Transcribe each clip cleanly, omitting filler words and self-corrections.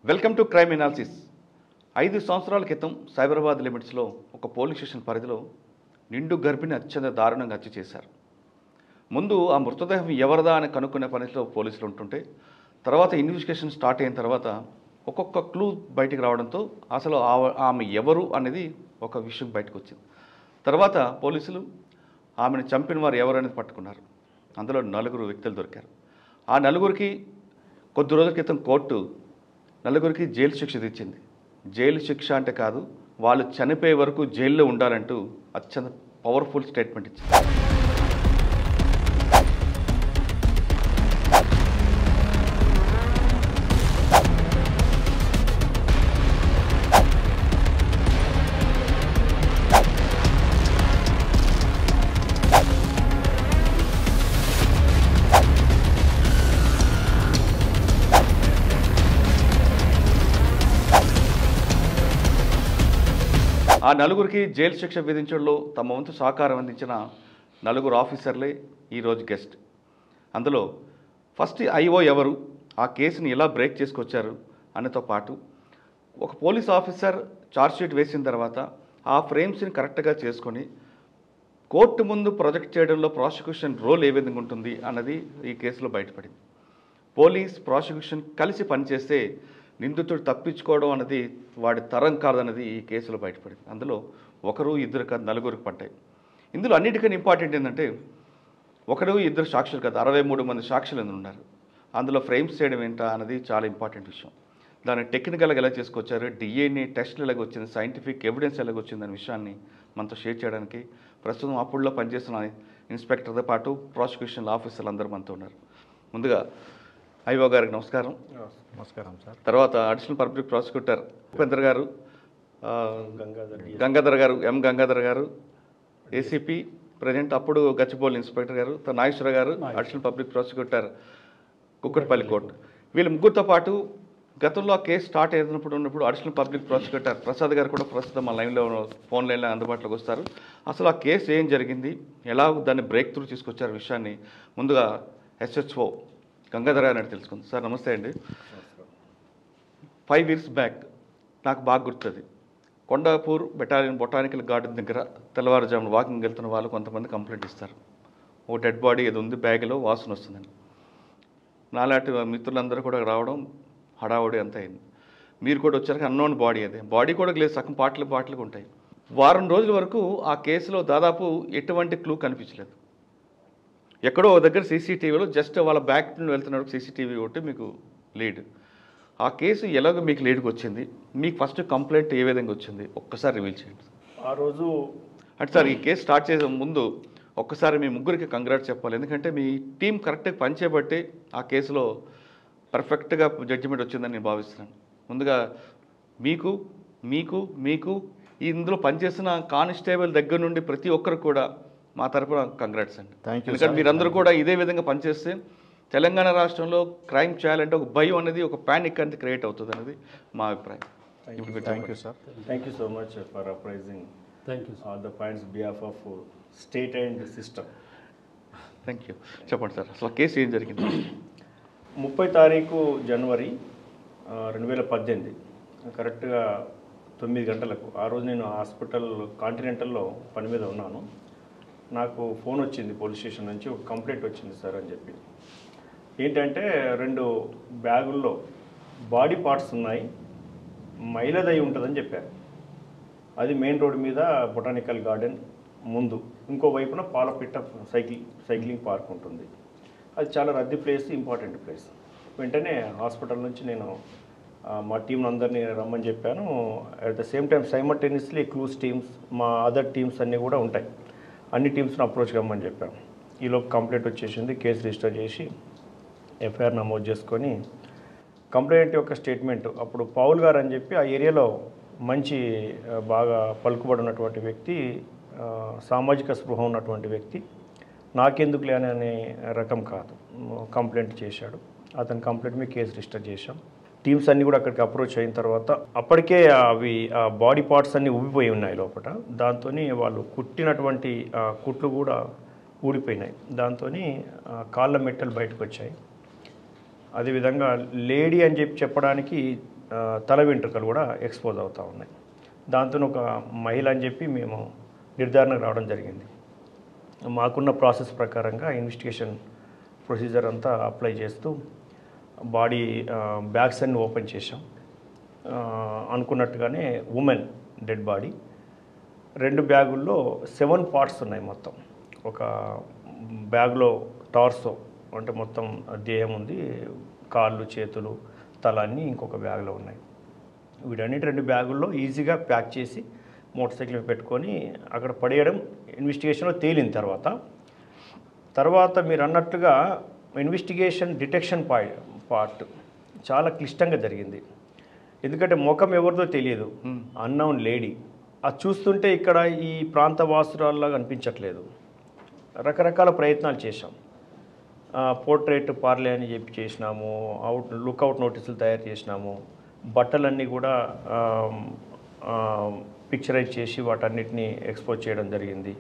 Welcome to crime analysis. 5 సంవత్సరాల క్రితం సైబరాబాద్ లిమిట్స్లో ఒక పోలీస్ స్టేషన్ పరిధిలో నిండు గర్భిణి అత్యంత దారుణంగా హత్య చేశారు. ముందు ఆ మృతదేహం ఎవరిదా అని కనుక్కునే పనిలో పోలీసులు ఉంటుంటే తర్వాత ఇన్వెస్టిగేషన్ స్టార్ట్ అయిన తర్వాత ఒక్కొక్క క్లూ బయటికి రావడంతో అసలు ఆమె ఎవరు అనేది ఒక విషయం బయటకు వచ్చింది. తర్వాత పోలీసులు ఆమెను చంపిన వారు ఎవరు అనేది పట్టుకున్నారు. అందులో 4 వ్యక్తులు దొరికారు. ఆ 4కి కొద్ది రోజుల క్రితం కోర్టు 4కి జైలు శిక్ష తెచ్చింది. జైలు శిక్ష అంటే కాదు, వాళ్ళు చనిపోయే వరకు జైల్లో ఉండాలంటూ అత్యంత పవర్ఫుల్ స్టేట్మెంట్ ఇచ్చింది. ఆ 4కి జైలు శిక్ష విధించడంలో తమ వంతు సహకారం అందించిన 4 ఆఫీసర్లే ఈరోజు గెస్ట్. అందులో ఫస్ట్ ఐఓ ఎవరు, ఆ కేసుని ఎలా బ్రేక్ చేసుకొచ్చారు అనేతో పాటు ఒక పోలీస్ ఆఫీసర్ ఛార్జ్షీట్ వేసిన తర్వాత ఆ ఫ్రేమ్స్ని కరెక్ట్గా చేసుకొని కోర్టు ముందు ప్రొజెక్ట్ చేయడంలో ప్రాసిక్యూషన్ రోల్ ఏ విధంగా ఉంటుంది అన్నది ఈ కేసులో బయటపడింది. పోలీస్ ప్రాసిక్యూషన్ కలిసి పనిచేస్తే నిందితుడు తప్పించుకోవడం అనేది వాడి తరం కాదన్నది ఈ కేసులో బయటపడింది. అందులో 1, 2 కాదు 4కి పడ్డాయి. ఇందులో అన్నిటికన్నా ఇంపార్టెంట్ ఏంటంటే 1, 2 సాక్షులు కాదు, 63 మంది సాక్షులు ఉన్నారు. అందులో ఫ్రేమ్స్ చేయడం ఏంటా అన్నది చాలా ఇంపార్టెంట్ విషయం. దాన్ని టెక్నికల్గా ఎలా చేసుకొచ్చారు, డిఎన్ఏ టెస్ట్లు ఎలాగొచ్చింది, సైంటిఫిక్ ఎవిడెన్స్ ఎలాగొచ్చింది అనే విషయాన్ని మనతో షేర్ చేయడానికి ప్రస్తుతం అప్పుడులో పనిచేస్తున్న ఇన్స్పెక్టర్తో పాటు ప్రాసిక్యూషన్ ఆఫీసర్లు అందరూ మనతో ఉన్నారు. ముందుగా ఐఓ గారికి నమస్కారం. నమస్కారం సార్. తర్వాత అడిషనల్ పబ్లిక్ ప్రాసిక్యూటర్ ఉపేంద్ర గారు, గంగాధర్ గారు, గంగాధర్ గారు ఏసీపీ ప్రజెంట్, అప్పుడు గచ్చిబౌలి ఇన్స్పెక్టర్ గారు, నాగేశ్వర గారు additional public prosecutor Kukatpally court. వీళ్ళ ముగ్గురితో పాటు గతంలో ఆ కేసు స్టార్ట్ ఉన్నప్పుడు అడిషనల్ పబ్లిక్ ప్రాసిక్యూటర్ ప్రసాద్ గారు కూడా ప్రస్తుతం మా లైన్లో ఫోన్ లైన్లో అందుబాటులోకి వస్తారు. అసలు ఆ కేసు ఏం జరిగింది, ఎలా దాన్ని బ్రేక్ త్రూ తీసుకొచ్చారు విషయాన్ని ముందుగా ఎస్హెచ్ఓ గంగాధర్ గారు తెలుసుకుంది. సార్ నమస్తే అండి. 5 years బ్యాక్ నాకు బాగా గుర్తుంది, కొండాపూర్ బెటాలియన్ బొటానికల్ గార్డెన్ దగ్గర తెల్లవారుజామున వాకింగ్ వెళ్తున్న వాళ్ళు కొంతమంది కంప్లైంట్ ఇస్తారు, ఓ డెడ్ బాడీ ఏదో ఉంది బ్యాగ్లో వాసన వస్తుందని. నాలాంటి మిత్రులందరూ కూడా రావడం హడావుడి అంతా అయింది. మీరు కూడా వచ్చాక అన్నోన్ బాడీ, అదే బాడీ కూడా లేదు, సగం పాటలుగా ఉంటాయి. వారం రోజుల వరకు ఆ కేసులో దాదాపు ఎటువంటి క్లూ కనిపించలేదు. ఎక్కడో దగ్గర సీసీటీవీలో జస్ట్ వాళ్ళ బ్యాక్ వెళ్తున్నప్పుడు సీసీటీవీ ఒకటి మీకు లీడ్. ఆ కేసు ఎలాగో మీకు లీడ్కి వచ్చింది, మీకు ఫస్ట్ కంప్లైంట్ ఏ విధంగా వచ్చింది ఒక్కసారి రివీల్ చేయండి. ఆ రోజు అంటే సార్ ఈ కేసు స్టార్ట్ చేసే ముందు ఒక్కసారి మీ ముగ్గురికి కంగ్రాట్స్ చెప్పాలి, ఎందుకంటే మీ టీం కరెక్ట్గా పనిచేయబట్టి ఆ కేసులో పర్ఫెక్ట్గా జడ్జిమెంట్ వచ్చిందని నేను భావిస్తున్నాను. ముందుగా మీకు మీకు మీకు ఇందులో పనిచేసిన కానిస్టేబుల్ దగ్గర నుండి ప్రతి ఒక్కరు కూడా మా తరపున కంగ్రాట్స్ అండి. ఎందుకంటే మీరందరూ కూడా ఇదే విధంగా పనిచేస్తే తెలంగాణ రాష్ట్రంలో క్రైమ్ చేయాలంటే ఒక భయం అనేది, ఒక ప్యానిక్ అనేది క్రియేట్ అవుతుంది అనేది మా అభిప్రాయం. Thank you sir. Thank you so much for uprising all the points behalf of state and system. Thank you. చెప్పండి సార్, అసలు కేసు ఏం జరిగింది? 30 తారీఖు జనవరి 2018 కరెక్ట్గా 9 గంటలకు. ఆ రోజు నేను హాస్పిటల్ కాంటినెంటల్లో పని మీద ఉన్నాను. నాకు ఫోన్ వచ్చింది పోలీస్ స్టేషన్ నుంచి, ఒక కంప్లైంట్ వచ్చింది సార్ అని చెప్పి. ఏంటంటే 2 బ్యాగుల్లో బాడీ పార్ట్స్ ఉన్నాయి, మైలదై ఉంటుందని చెప్పారు. అది మెయిన్ రోడ్ మీద బొటానికల్ గార్డెన్ ముందు, ఇంకో వైపున పాలపిట్ట సైక్లింగ్ పార్క్ ఉంటుంది. అది చాలా రద్దీ ప్లేస్, ఇంపార్టెంట్ ప్లేస్. వెంటనే హాస్పిటల్ నుంచి నేను మా టీం అందరినీ రమ్మని చెప్పాను. At the same time simultaneously clues teams, మా అదర్ టీమ్స్ అన్నీ కూడా ఉంటాయి, అన్ని టీమ్స్ని అప్రోచ్ కమ్మని చెప్పాను. ఈలోపు కంప్లైంట్ వచ్చేసింది. కేసు రిజిస్టర్ చేసి ఎఫ్ఐఆర్ నమోదు చేసుకొని కంప్లైంట్ యొక్క స్టేట్మెంట్, అప్పుడు పౌల్ గారు అని చెప్పి ఆ ఏరియాలో మంచి బాగా పలుకుబడి ఉన్నటువంటి వ్యక్తి, సామాజిక స్పృహ ఉన్నటువంటి వ్యక్తి, నాకెందుకులే అనే రకం కాదు, కంప్లైంట్ చేశాడు. అతని కంప్లైంట్ మీద కేసు రిజిస్టర్ చేశాం. టీమ్స్ అన్నీ కూడా అక్కడికి అప్రోచ్ అయిన తర్వాత అప్పటికే అవి బాడీ పార్ట్స్ అన్నీ ఉబ్బిపోయి ఉన్నాయి లోపల. దాంతో వాళ్ళు కుట్టినటువంటి కుట్లు కూడా ఊడిపోయినాయి. దాంతో కాళ్ళ మెట్టలు బయటకు వచ్చాయి. అదేవిధంగా లేడీ అని చెప్పడానికి తల వెంట్రుకలు కూడా ఎక్స్పోజ్ అవుతూ ఉన్నాయి. దాంతో ఒక మహిళ అని చెప్పి మేము నిర్ధారణకు రావడం జరిగింది. మాకున్న ప్రాసెస్ ప్రకారంగా ఇన్వెస్టిగేషన్ ప్రొసీజర్ అంతా అప్లై చేస్తూ బాడీ బ్యాగ్స్ అన్ని ఓపెన్ చేసాం. అనుకున్నట్టుగానే ఉమెన్ డెడ్ బాడీ 2 బ్యాగుల్లో 7 పార్ట్స్ ఉన్నాయి మొత్తం. ఒక బ్యాగ్లో టార్సో అంటే మొత్తం దేహం ఉంది, కాళ్ళు చేతులు తల అన్నీ ఇంకొక బ్యాగ్లో ఉన్నాయి. వీటన్నిటి 2 బ్యాగుల్లో ఈజీగా ప్యాక్ చేసి మోటార్ సైకిల్ పెట్టుకొని అక్కడ పడేయడం ఇన్వెస్టిగేషన్లో తేలిన తర్వాత మీరు అన్నట్టుగా ఇన్వెస్టిగేషన్ డిటెక్షన్ పార్ట్ చాలా క్లిష్టంగా జరిగింది. ఎందుకంటే ముఖం ఎవరిదో తెలియదు, అన్నౌన్ లేడీ. అది చూస్తుంటే ఇక్కడ ఈ ప్రాంత వాసురాల్లాగా అనిపించట్లేదు. రకరకాల ప్రయత్నాలు చేశాం. పోర్ట్రేట్ పార్లే అని చెప్పి చేసినాము, లుక్అవుట్ నోటీసులు తయారు చేసినాము, బట్టలన్నీ కూడా పిక్చరైజ్ చేసి వాటన్నిటిని ఎక్స్పోజ్ చేయడం జరిగింది.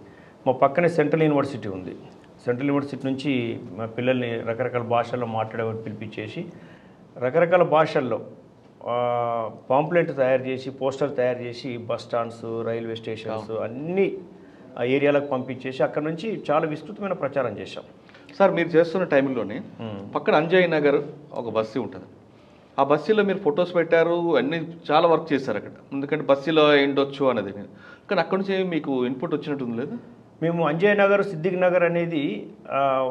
మా పక్కనే సెంట్రల్ యూనివర్సిటీ ఉంది. సెంట్రల్ యూనివర్సిటీ నుంచి మా పిల్లల్ని రకరకాల భాషల్లో మాట్లాడేవారు పిలిపించేసి రకరకాల భాషల్లో పాంప్లెంట్ తయారు చేసి పోస్టర్లు తయారు చేసి బస్ స్టాండ్స్, రైల్వే స్టేషన్స్ అన్ని ఆ ఏరియాలకు పంపించేసి అక్కడ నుంచి చాలా విస్తృతమైన ప్రచారం చేశాం. సార్ మీరు చేస్తున్న టైంలోనే పక్కన అంజయ్ నగర్ ఒక బస్సీ ఉంటుంది. ఆ బస్సీలో మీరు ఫొటోస్ పెట్టారు, అన్నీ చాలా వర్క్ చేశారు అక్కడ. ఎందుకంటే బస్సీలో ఏంటొచ్చు అనేది. కానీ అక్కడ నుంచి మీకు ఇన్పుట్ వచ్చినట్టుంది లేదు? మేము అంజయ్ నగర్, సిద్దిక్ నగర్ అనేది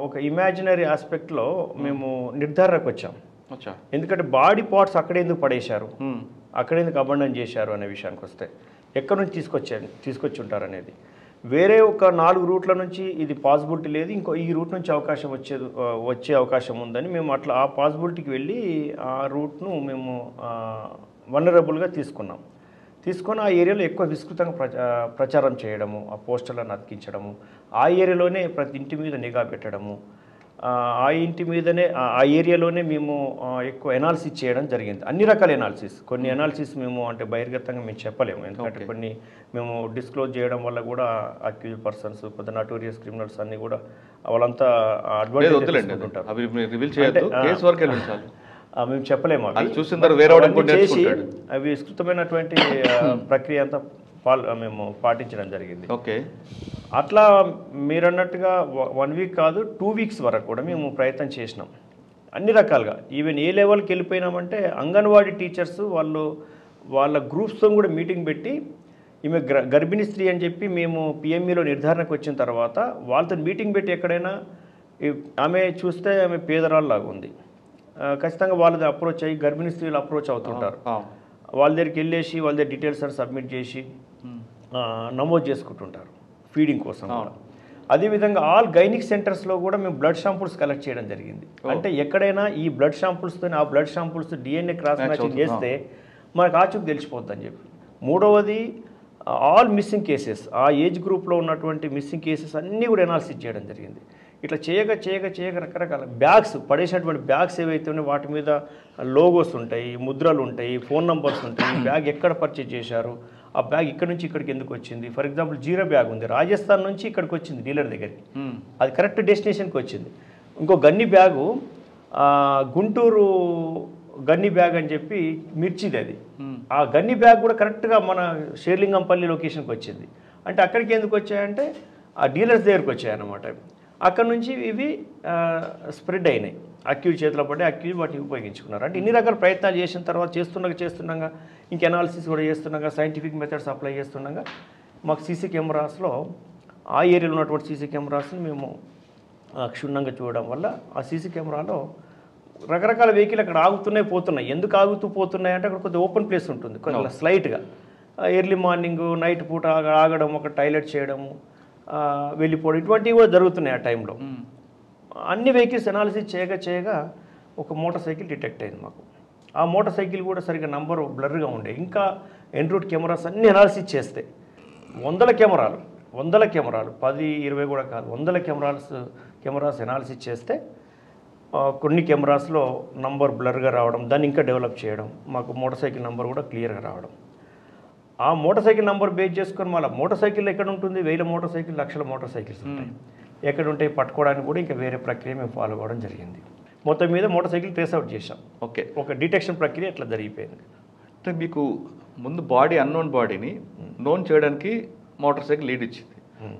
ఒక ఇమాజినరీ ఆస్పెక్ట్లో మేము నిర్ధారణకు వచ్చాం. ఎందుకంటే బాడీ పార్ట్స్ అక్కడ ఎందుకు పడేశారు, అక్కడ ఎందుకు అబండన్ చేశారు అనే విషయానికి వస్తే ఎక్కడి నుంచి తీసుకొచ్చి ఉంటారు అనేది. వేరే ఒక 4 రూట్ల నుంచి ఇది పాసిబిలిటీ లేదు, ఇంకో ఈ రూట్ నుంచి వచ్చే అవకాశం ఉందని మేము అట్లా ఆ పాసిబిలిటీకి వెళ్ళి ఆ రూట్ను మేము వనరబుల్గా తీసుకొని ఆ ఏరియాలో ఎక్కువ విస్తృతంగా ప్రచారం చేయడము, ఆ పోస్టర్లను అతికించడము, ఆ ఏరియాలోనే ప్రతి ఇంటి మీద నిఘా పెట్టడము, ఆ ఇంటి మీదనే ఆ ఏరియాలోనే మేము ఎక్కువ ఎనాలిసిస్ చేయడం జరిగింది. అన్ని రకాల ఎనాలిసిస్. కొన్ని ఎనాలిసిస్ మేము అంటే బహిర్గతంగా మేము చెప్పలేము, ఎందుకంటే కొన్ని మేము డిస్క్లోజ్ చేయడం వల్ల కూడా అక్యూజ్ పర్సన్స్, పెద్ద నటోరియస్ క్రిమినల్స్ అన్ని కూడా వాళ్ళంతా అడ్వాంటేజ్ మేము చెప్పలేము. చేసి అవి విస్తృతమైనటువంటి ప్రక్రియ అంతా మేము పాటించడం జరిగింది. ఓకే, అట్లా మీరు అన్నట్టుగా 1 వీక్ కాదు 2 వీక్స్ వరకు కూడా మేము ప్రయత్నం చేసినాం అన్ని రకాలుగా. ఈవెన్ ఏ లెవెల్కి వెళ్ళిపోయినామంటే అంగన్వాడీ టీచర్స్ వాళ్ళ గ్రూప్స్తో కూడా మీటింగ్ పెట్టి ఈమె గర్భిణీ స్త్రీ అని చెప్పి మేము పిఎంఈలో నిర్ధారణకు వచ్చిన తర్వాత వాళ్ళతో మీటింగ్ పెట్టి ఎక్కడైనా ఆమె చూస్తే ఆమె పేదరాళ్ళలాగా ఉంది, ఖచ్చితంగా వాళ్ళది అప్రోచ్ అయ్యి గర్భిణీ స్త్రీలు అప్రోచ్ అవుతుంటారు. వాళ్ళ దగ్గరికి వెళ్ళేసి వాళ్ళ దగ్గర డీటెయిల్స్ అని సబ్మిట్ చేసి నమోదు చేసుకుంటుంటారు ఫీడింగ్ కోసం. అదేవిధంగా ఆల్ గైనిక్ సెంటర్స్లో కూడా మేము బ్లడ్ షాంపుల్స్ కలెక్ట్ చేయడం జరిగింది. అంటే ఎక్కడైనా ఈ బ్లడ్ షాంపుల్స్తో ఆ blood samples DNA cross matching చేస్తే మనకు ఆచూకు తెలిసిపోద్దని చెప్పి. మూడవది ఆల్ మిస్సింగ్ కేసెస్, ఆ ఏజ్ గ్రూప్లో ఉన్నటువంటి మిస్సింగ్ కేసెస్ అన్నీ కూడా ఎనాలిసిస్ చేయడం జరిగింది. ఇట్లా చేయక రకరకాల బ్యాగ్స్ పడేసినటువంటి బ్యాగ్స్ ఏవైతే ఉన్నాయో వాటి మీద లోగోస్ ఉంటాయి, ముద్రలు ఉంటాయి, ఫోన్ నంబర్స్ ఉంటాయి, బ్యాగ్ ఎక్కడ పర్చేజ్ చేశారు, ఆ బ్యాగ్ ఇక్కడ నుంచి ఇక్కడికి ఎందుకు వచ్చింది. ఫర్ ఎగ్జాంపుల్ జీరో బ్యాగ్ ఉంది, రాజస్థాన్ నుంచి ఇక్కడికి వచ్చింది డీలర్ దగ్గరికి, అది కరెక్ట్ డెస్టినేషన్కి వచ్చింది. ఇంకో గన్ని బ్యాగు గుంటూరు గన్ని బ్యాగ్ అని చెప్పి మిర్చిది, అది ఆ గన్ని బ్యాగ్ కూడా కరెక్ట్గా మన షేర్లింగంపల్లి లొకేషన్కి వచ్చింది. అంటే అక్కడికి ఎందుకు వచ్చాయంటే ఆ డీలర్స్ దగ్గరికి వచ్చాయన్నమాట. అక్కడ నుంచి ఇవి స్ప్రెడ్ అయినాయి, అక్యూజ్ చేతిలో పడి అక్యూజ్ వాటిని ఉపయోగించుకున్నారు. అంటే ఇన్ని రకాల ప్రయత్నాలు చేసిన తర్వాత చేస్తుండగా ఇంక ఎనాలిసిస్ కూడా చేస్తుండగా సైంటిఫిక్ మెథడ్స్ అప్లై చేస్తుండగా మాకు సీసీ కెమెరాస్లో ఆ ఏరియాలో ఉన్నటువంటి సీసీ కెమెరాస్ని మేము క్షుణ్ణంగా చూడడం వల్ల ఆ సీసీ కెమెరాలో రకరకాల వెహికల్ అక్కడ పోతున్నాయి. ఎందుకు ఆగుతూ పోతున్నాయి అంటే అక్కడ కొద్దిగా ఓపెన్ ప్లేస్ ఉంటుంది, కొద్దిగా స్లైట్గా ఎర్లీ మార్నింగ్ నైట్ పూట ఆగడం, ఒక టాయిలెట్ చేయడము, వెళ్ళిపోవడం, ఇటువంటివి కూడా జరుగుతున్నాయి. ఆ టైంలో అన్ని వెహికల్స్ ఎనాలిసిస్ చేయగా ఒక మోటార్ సైకిల్ డిటెక్ట్ అయింది మాకు. ఆ మోటార్ సైకిల్ కూడా సరిగ్గా నంబర్ బ్లర్గా ఉండే. ఇంకా ఎన్ రూట్ కెమెరాస్ అన్నీ ఎనాలిసిస్ చేస్తే 100 కెమెరాలు 10, 20 కూడా కాదు, 100 కెమెరాస్ ఎనాలిసిస్ చేస్తే కొన్ని కెమెరాస్లో నంబర్ బ్లర్గా రావడం, దాన్ని ఇంకా డెవలప్ చేయడం, మాకు మోటార్ సైకిల్ నంబర్ కూడా క్లియర్గా రావడం. ఆ మోటార్ సైకిల్ నంబర్ బేస్ చేసుకొని మళ్ళీ మోటార్ సైకిల్ ఎక్కడ ఉంటుంది, 1000 మోటార్ సైకిల్, లక్షల మోటార్ సైకిల్స్ ఉంటాయి, ఎక్కడ ఉంటాయి పట్టుకోవడానికి కూడా ఇంకా వేరే ప్రక్రియ మేము ఫాలో అవ్వడం జరిగింది. మొత్తం మీద మోటార్ సైకిల్ ట్రేస్ అవుట్ చేసాం. ఓకే, ఒక డిటెక్షన్ ప్రక్రియ ఎట్లా జరిగిపోయింది. అంటే మీకు ముందు బాడీ అన్నోన్ బాడీని నోన్ చేయడానికి మోటార్ సైకిల్ లీడ్ ఇచ్చింది,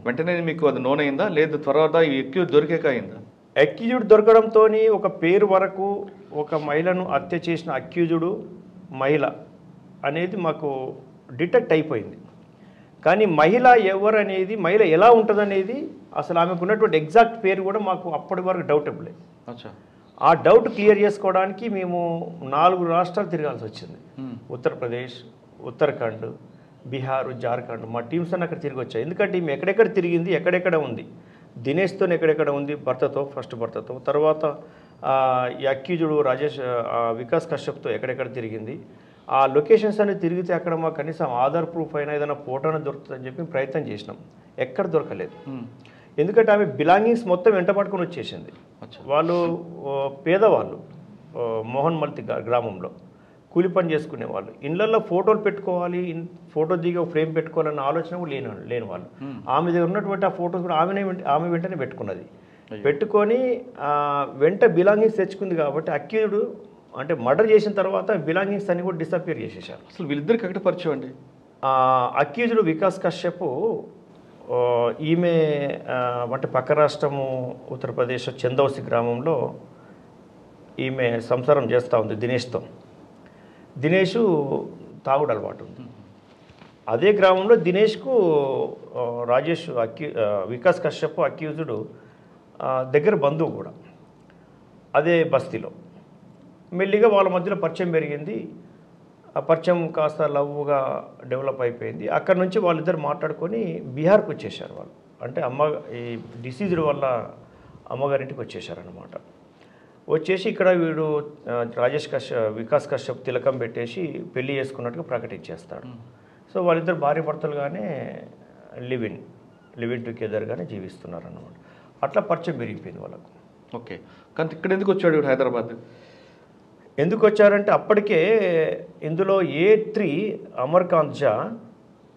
వెంటనే మీకు అది నోన్ అయిందా, లేదు తర్వాత ఎక్యూజ్ దొరికాక అయిందా? అక్యూజ్డ్ దొరకడంతో ఒక పేరు వరకు ఒక మహిళను హత్య చేసిన అక్యూజ్డ్ మహిళ అనేది మాకు డిటెక్ట్ అయిపోయింది. కానీ మహిళ ఎవరు అనేది, మహిళ ఎలా ఉంటుంది అనేది, అసలు ఆమెకు ఉన్నటువంటి ఎగ్జాక్ట్ పేరు కూడా మాకు అప్పటి వరకు డౌటబుల్. అచ్చా, ఆ డౌట్ క్లియర్ చేసుకోవడానికి మేము 4 రాష్ట్రాలు తిరగాల్సి వచ్చింది. ఉత్తరప్రదేశ్, ఉత్తరాఖండ్, బీహార్, జార్ఖండ్. మా టీమ్స్ అన్నీ అక్కడ తిరిగి వచ్చాయి. ఎందుకంటే ఈమె ఎక్కడెక్కడ తిరిగింది, ఎక్కడెక్కడ ఉంది, దినేష్తో ఎక్కడెక్కడ ఉంది, భర్తతో, ఫస్ట్ భర్తతో, తర్వాత ఈ అక్యూజుడు వికాస్ కశ్యప్తో ఎక్కడెక్కడ తిరిగింది, ఆ లొకేషన్స్ అనేది తిరిగితే అక్కడ మాకు కనీసం ఆధార్ ప్రూఫ్ అయినా ఏదైనా ఫోటోనే దొరుకుతుందని చెప్పి ప్రయత్నం చేసినాం. ఎక్కడ దొరకలేదు. ఎందుకంటే ఆమె బిలాంగింగ్స్ మొత్తం వెంట పట్టుకొని వచ్చేసింది. వాళ్ళు పేదవాళ్ళు, మోహన్ మల్తి గ్రామంలో కూలి పని చేసుకునేవాళ్ళు. ఇళ్ళల్లో ఫోటోలు పెట్టుకోవాలి, ఫోటో దిగి ఫ్రేమ్ పెట్టుకోవాలన్న ఆలోచన కూడా లేని వాళ్ళు. ఆమె దగ్గర ఉన్నటువంటి ఆ ఫోటోస్ కూడా ఆమె వెంటనే పెట్టుకున్నది. పెట్టుకొని వెంట బిలాంగింగ్స్ తెచ్చుకుంది. కాబట్టి అక్యూజ్డ్ అంటే మర్డర్ చేసిన తర్వాత బిలాంగింగ్స్ అన్ని కూడా డిసపియర్ చేసేసారు. అసలు వీళ్ళిద్దరికి ఎక్కడ పరిచయం అండి? అక్యూజ్డ్ వికాస్ కశ్యప్ ఈమె అంటే పక్క రాష్ట్రము ఉత్తరప్రదేశ్ చందౌసి గ్రామంలో ఈమె సంసారం చేస్తూ ఉంది దినేష్తో. దినేష్ తాగుడు అలవాటు ఉంది. అదే గ్రామంలో దినేష్కు వికాస్ కశ్యప్ అక్యూజ్డ్ దగ్గర బంధువు కూడా అదే బస్తీలో. మెల్లిగా వాళ్ళ మధ్యలో పరిచయం పెరిగింది. ఆ పరిచయం కాస్త లవ్గా డెవలప్ అయిపోయింది. అక్కడ నుంచి వాళ్ళిద్దరు మాట్లాడుకొని బీహార్కి వచ్చేసారు వాళ్ళు. అంటే ఈ డిసీజ్డ్ వల్ల అమ్మగారింటికి వచ్చేసారనమాట. వచ్చేసి ఇక్కడ వీడు వికాస్ కశ్యప్ తిలకం పెట్టేసి పెళ్లి చేసుకున్నట్టుగా ప్రకటించేస్తాడు. సో వాళ్ళిద్దరు భార్య భర్తలుగానే లివ్ ఇన్ టుగెదర్గానే జీవిస్తున్నారు అన్నమాట. అట్లా పరిచయం పెరిగిపోయింది వాళ్ళకు. ఓకే, కానీ ఇక్కడ ఎందుకు వచ్చాడు వీడు హైదరాబాద్? ఎందుకు వచ్చారంటే అప్పటికే ఇందులో A3 అమర్కాంత్ జా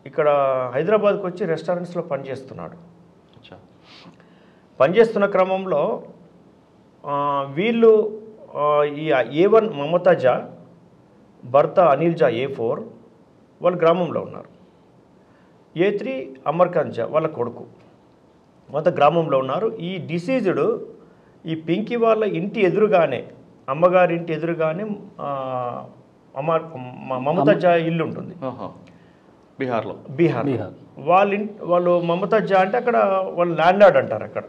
ఇక్కడ హైదరాబాద్కి వచ్చి రెస్టారెంట్స్లో పనిచేస్తున్నాడు. పనిచేస్తున్న క్రమంలో వీళ్ళు ఈ A1 మమతా జా, భర్త అనిల్ జా A4 వాళ్ళు గ్రామంలో ఉన్నారు. A3 అమర్కాంత్ జా వాళ్ళ కొడుకు మొత్తం గ్రామంలో ఉన్నారు. ఈ డిసీజ్డ్ ఈ పింకీ వాళ్ళ ఇంటి ఎదురుగానే, అమ్మగారి ఇంటి ఎదురుగానే మమతా జా ఇల్లు ఉంటుంది బీహార్లో. వాళ్ళు మమతా జా అంటే అక్కడ వాళ్ళు ల్యాండ్ లార్డ్ అంటారు. అక్కడ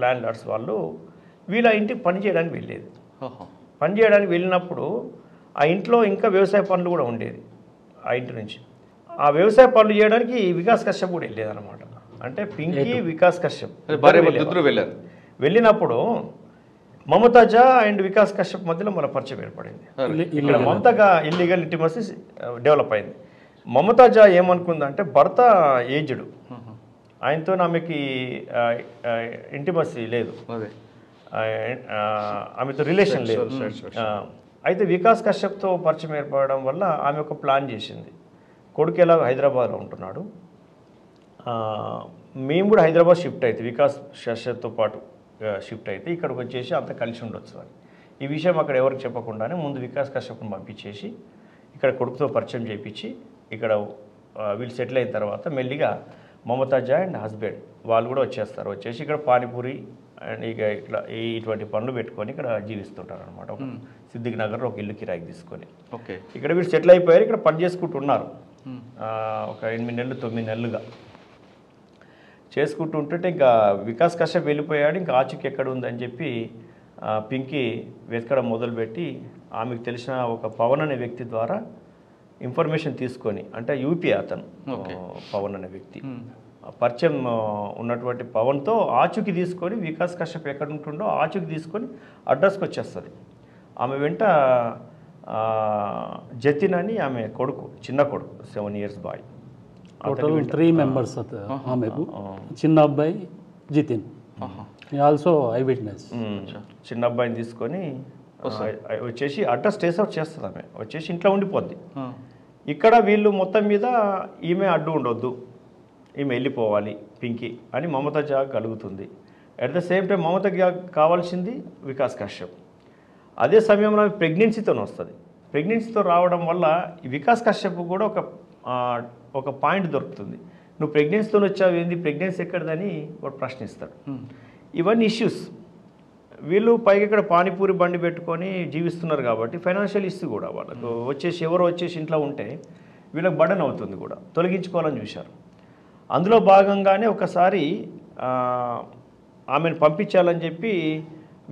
ల్యాండ్ లార్డ్స్ వాళ్ళు వీళ్ళ ఇంటికి పని చేయడానికి వెళ్ళేది. పని చేయడానికి వెళ్ళినప్పుడు ఆ ఇంట్లో ఇంకా వ్యవసాయ పనులు కూడా ఉండేది. ఆ ఇంటి నుంచి ఆ వ్యవసాయ పనులు చేయడానికి వికాస్ కశ్యప్ కూడా వెళ్ళేదన్నమాట. అంటే పింకీ వికాస్ కశ్యప్ వెళ్ళినప్పుడు మమతా జా అండ్ వికాస్ కశ్యప్ మధ్యలో మన పరిచయం ఏర్పడింది. ఇక్కడ మమతాగా ఇల్లీగల్ ఇంటిమసీ డెవలప్ అయింది. మమతా జా ఏమనుకుందంటే భర్త ఏజ్డ్, ఆయనతో ఆమెకి ఇంటిమసీ లేదు, ఆమెతో రిలేషన్ లేదు. అయితే వికాస్ కశ్యప్తో పరిచయం ఏర్పడడం వల్ల ఆమె ఒక ప్లాన్ చేసింది. కొడుకు ఎలా హైదరాబాద్లో ఉంటున్నాడు, మేము కూడా హైదరాబాద్ షిఫ్ట్ అయితే వికాస్ కశ్యప్తో పాటు షిఫ్ట్ అయితే ఇక్కడికి వచ్చేసి అంతా కలిసి ఉండొచ్చు అని ఈ విషయం అక్కడ ఎవరికి చెప్పకుండానే ముందు వికాస్ కశ్యప్ని పంపించేసి ఇక్కడ కొడుకుతో పరిచయం చేయించి ఇక్కడ వీళ్ళు సెటిల్ అయిన తర్వాత మెల్లిగా మమతా జా అండ్ హస్బెండ్ వాళ్ళు కూడా వచ్చేస్తారు. వచ్చేసి ఇక్కడ పానీపూరి అండ్ ఇక ఇట్లా ఇటువంటి పనులు పెట్టుకొని ఇక్కడ జీవిస్తుంటారు అనమాట. ఒక సిద్దిక్ నగర్లో ఒక ఇల్లు కిరాయికి తీసుకొని ఓకే ఇక్కడ వీళ్ళు సెటిల్ అయిపోయారు. ఇక్కడ పని చేసుకుంటున్నారు ఒక 8 నెలలు 9 నెలలుగా చేసుకుంటూ ఉంటుంటే ఇంకా వికాస్ కశ్యప్ వెళ్ళిపోయాడు. ఇంకా ఆచూకీ ఎక్కడ ఉందని చెప్పి పింకీ వెతకడం మొదలుపెట్టి ఆమెకు తెలిసిన ఒక పవన్ అనే వ్యక్తి ద్వారా ఇన్ఫర్మేషన్ తీసుకొని, అంటే యూపీ అతను పవన్ అనే వ్యక్తి పరిచయం ఉన్నటువంటి పవన్తో ఆచూకీ తీసుకొని వికాస్ కశ్యప్ ఎక్కడ ఉంటుండో ఆచూకీ తీసుకొని అడ్రస్కి వచ్చేస్తుంది. ఆమె వెంట జతిన్ అని ఆమె కొడుకు, చిన్న కొడుకు 7 years బాయ్. టోటల్ 3 members ఆమెకు, చిన్న అబ్బాయి జితిన్. Also I witness. చిన్న అబ్బాయిని తీసుకొని వచ్చేసి అడ్రస్ ట్రేస్ అవుట్ చేస్తుంది ఆమె, వచ్చేసి ఇంట్లో ఉండిపోద్ది. ఇక్కడ వీళ్ళు మొత్తం మీద ఈమె అడ్డు ఉండొద్దు, ఈమె వెళ్ళిపోవాలి పింకీ అని మమత జాగ్ కలుగుతుంది. అట్ ద సేమ్ టైం మమత కావాల్సింది వికాస్ కశ్యప్. అదే సమయంలో ప్రెగ్నెన్సీతో వస్తుంది. ప్రెగ్నెన్సీతో రావడం వల్ల ఈ వికాస్ కశ్యప్ కూడా ఒక పాయింట్ దొరుకుతుంది. నువ్వు ప్రెగ్నెన్సీతో వచ్చావు ఏంది, ప్రెగ్నెన్సీ ఎక్కడదని వాడు ప్రశ్నిస్తాడు. ఇవన్నీ ఇష్యూస్. వీళ్ళు పైకి ఇక్కడ పానీపూరి బండి పెట్టుకొని జీవిస్తున్నారు కాబట్టి ఫైనాన్షియల్ ఇష్యూ కూడా వాళ్ళకు వచ్చేసి ఎవరో వచ్చేసి ఇంట్లో ఉంటే వీళ్ళకి బర్డెన్ అవుతుంది కూడా, తొలగించుకోవాలని చూశారు. అందులో భాగంగానే ఒకసారి ఆమెను పంపించాలని చెప్పి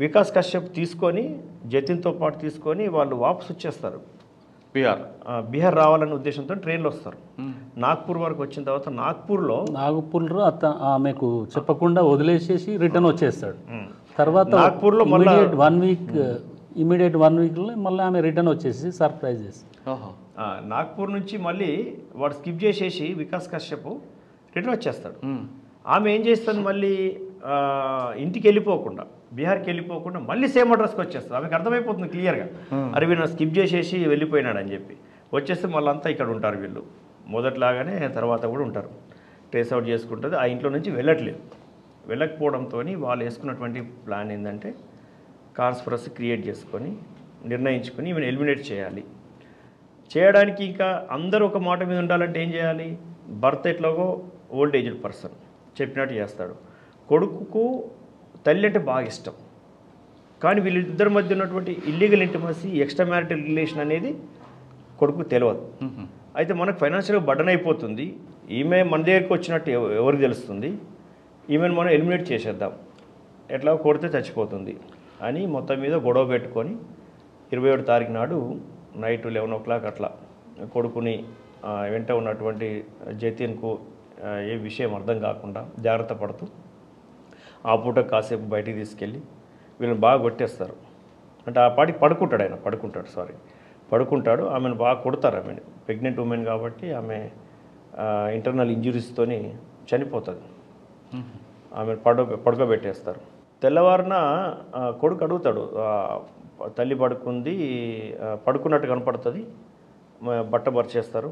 వికాస్ కశ్యప్ తీసుకొని జతిన్తో పాటు తీసుకొని వాళ్ళు వాపసు వచ్చేస్తారు. బీహార్ రావాలనే ఉద్దేశంతో ట్రైన్లో వస్తారు. నాగ్పూర్ వరకు వచ్చిన తర్వాత నాగ్పూర్లో ఆమెకు చెప్పకుండా వదిలేసేసి రిటర్న్ వచ్చేస్తాడు. తర్వాత నాగ్పూర్లో మళ్ళీ ఇమీడియట్ 1 వీక్లో మళ్ళీ ఆమె రిటర్న్ వచ్చేసి సర్ప్రైజ్ చేస్తారు. నాగ్పూర్ నుంచి మళ్ళీ వాడు స్కిప్ చేసేసి వికాస్ కశ్యప్ రిటర్న్ వచ్చేస్తాడు. ఆమె ఏం చేస్తుంది, మళ్ళీ ఇంటికి వెళ్ళిపోకుండా బీహార్కి వెళ్ళిపోకుండా మళ్ళీ సేమ్ అడ్రస్కి వచ్చేస్తుంది. ఆమెకు అర్థమైపోతుంది క్లియర్గా, అరే వీళ్ళు స్కిప్ చేసేసి వెళ్ళిపోయినాడు అని చెప్పి. వచ్చేస్తే మళ్ళీ అంతా ఇక్కడ ఉంటారు వీళ్ళు, మొదట్లాగానే తర్వాత కూడా ఉంటారు. ట్రేస్ అవుట్ చేసుకుంటుంది. ఆ ఇంట్లో నుంచి వెళ్ళకపోవడంతో వాళ్ళు వేసుకున్నటువంటి ప్లాన్ ఏంటంటే కాన్స్పరసీ క్రియేట్ చేసుకొని నిర్ణయించుకొని ఈమెను ఎలిమినేట్ చేయాలి. చేయడానికి ఇంకా అందరూ ఒక మాట మీద ఉండాలంటే ఏం చేయాలి, భర్త ఎట్లాగో ఓల్డ్ ఏజ్డ్ పర్సన్ చెప్పినట్టు చేస్తాడు. కొడుకుకు తల్లి అంటే బాగా ఇష్టం, కానీ వీళ్ళిద్దరి మధ్య ఉన్నటువంటి illegal intimacy, extra marital relation అనేది కొడుకు తెలియదు. అయితే మనకు ఫైనాన్షియల్గా బర్డన్ అయిపోతుంది. ఈమె మన దగ్గరికి వచ్చినట్టు ఎవరికి తెలుస్తుంది, ఈమెను మనం ఎలిమినేట్ చేసేద్దాం, ఎట్లా కొడితే చచ్చిపోతుంది అని మొత్తం మీద గొడవ పెట్టుకొని 27 తారీఖు నాడు నైట్ 11 o'clock అట్లా కొడుకుని వెంట ఉన్నటువంటి జతిన్కు ఏ విషయం అర్థం కాకుండా జాగ్రత్త పడుతూ ఆ పూట కాసేపు బయటికి తీసుకెళ్ళి వీళ్ళని బాగా కొట్టేస్తారు. అంటే ఆ పాటికి పడుకుంటాడు. ఆమెను బాగా కొడతారు. ఆమెను ప్రెగ్నెంట్ ఉమెన్ కాబట్టి ఆమె ఇంటర్నల్ ఇంజురీస్తోని చనిపోతుంది. ఆమెను పడుకోబెట్టేస్తారు. తెల్లవారిన కొడుకు అడుగుతాడు, తల్లి పడుకున్నట్టు కనపడుతుంది, బట్ట పరిచేస్తారు.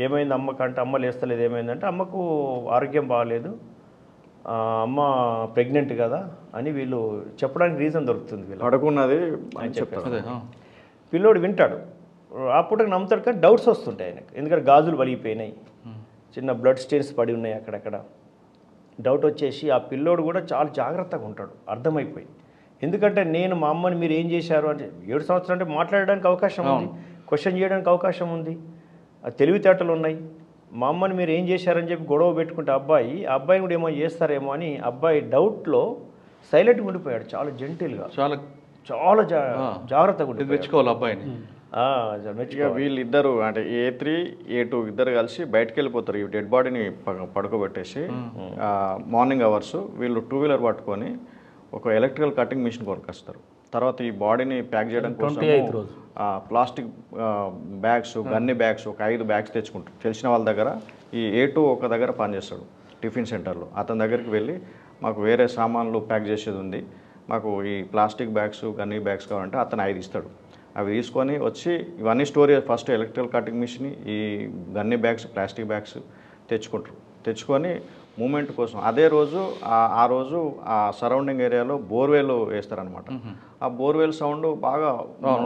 ఏమైంది అమ్మకంటే అమ్మ లేస్తలేదు. ఏమైందంటే అమ్మకు ఆరోగ్యం బాగాలేదు, అమ్మ ప్రెగ్నెంట్ కదా అని వీళ్ళు చెప్పడానికి రీజన్ దొరుకుతుంది. వీళ్ళు పడుకున్నది అని చెప్పారు. పిల్లోడు వింటాడు, ఆ పూటకు నమ్ముతాడు, కానీ డౌట్స్ వస్తుంటాయి ఆయనకు. ఎందుకంటే గాజులు వలిగిపోయినాయి, చిన్న బ్లడ్ స్టెయిన్స్ పడి ఉన్నాయి అక్కడక్కడ. డౌట్ వచ్చేసి ఆ పిల్లోడు కూడా చాలా జాగ్రత్తగా ఉంటాడు, అర్థమైపోయి. ఎందుకంటే నేను మా అమ్మని మీరు ఏం చేశారు అంటే 7 సంవత్సరాలు అంటే మాట్లాడడానికి అవకాశం ఉంది, క్వశ్చన్ చేయడానికి అవకాశం ఉంది, తెలివితేటలు ఉన్నాయి. మా అమ్మని మీరు ఏం చేశారని చెప్పి గొడవ పెట్టుకుంటే అబ్బాయిని కూడా ఏమో చేస్తారేమో అని అబ్బాయి డౌట్లో సైలెంట్గా ఉండిపోయాడు. చాలా జెంటిల్గా, చాలా జాగ్రత్తగా మెచ్చుకోవాలి అబ్బాయిని. వీళ్ళిద్దరు అంటే A3 A2 ఇద్దరు కలిసి బయటకు వెళ్ళిపోతారు. ఈ డెడ్ బాడీని పడుకోబెట్టేసి మార్నింగ్ అవర్స్ వీళ్ళు 2 వీలర్ పట్టుకొని ఒక ఎలక్ట్రికల్ కటింగ్ మిషన్ కొనుకొస్తారు. తర్వాత ఈ బాడీని ప్యాక్ చేయడం కోసం ప్లాస్టిక్ బ్యాగ్స్, గన్ని బ్యాగ్స్ ఒక 5 బ్యాగ్స్ తెచ్చుకుంటారు. తెలిసిన వాళ్ళ దగ్గర ఈ A2 ఒక దగ్గర పనిచేస్తాడు టిఫిన్ సెంటర్లో. అతని దగ్గరికి వెళ్ళి మాకు వేరే సామాన్లు ప్యాక్ చేసేది ఉంది, మాకు ఈ ప్లాస్టిక్ బ్యాగ్స్, గన్ని బ్యాగ్స్ కావాలంటే అతను 5 ఇస్తాడు. అవి తీసుకొని వచ్చి ఇవన్నీ store first electrical cutting machine, ఈ గన్ని బ్యాగ్స్, ప్లాస్టిక్ బ్యాగ్స్ తెచ్చుకొని మూమెంట్ కోసం అదే రోజు ఆ రోజు ఆ సరౌండింగ్ ఏరియాలో బోర్వెల్ వేస్తారనమాట. ఆ బోర్వెల్ సౌండ్ బాగా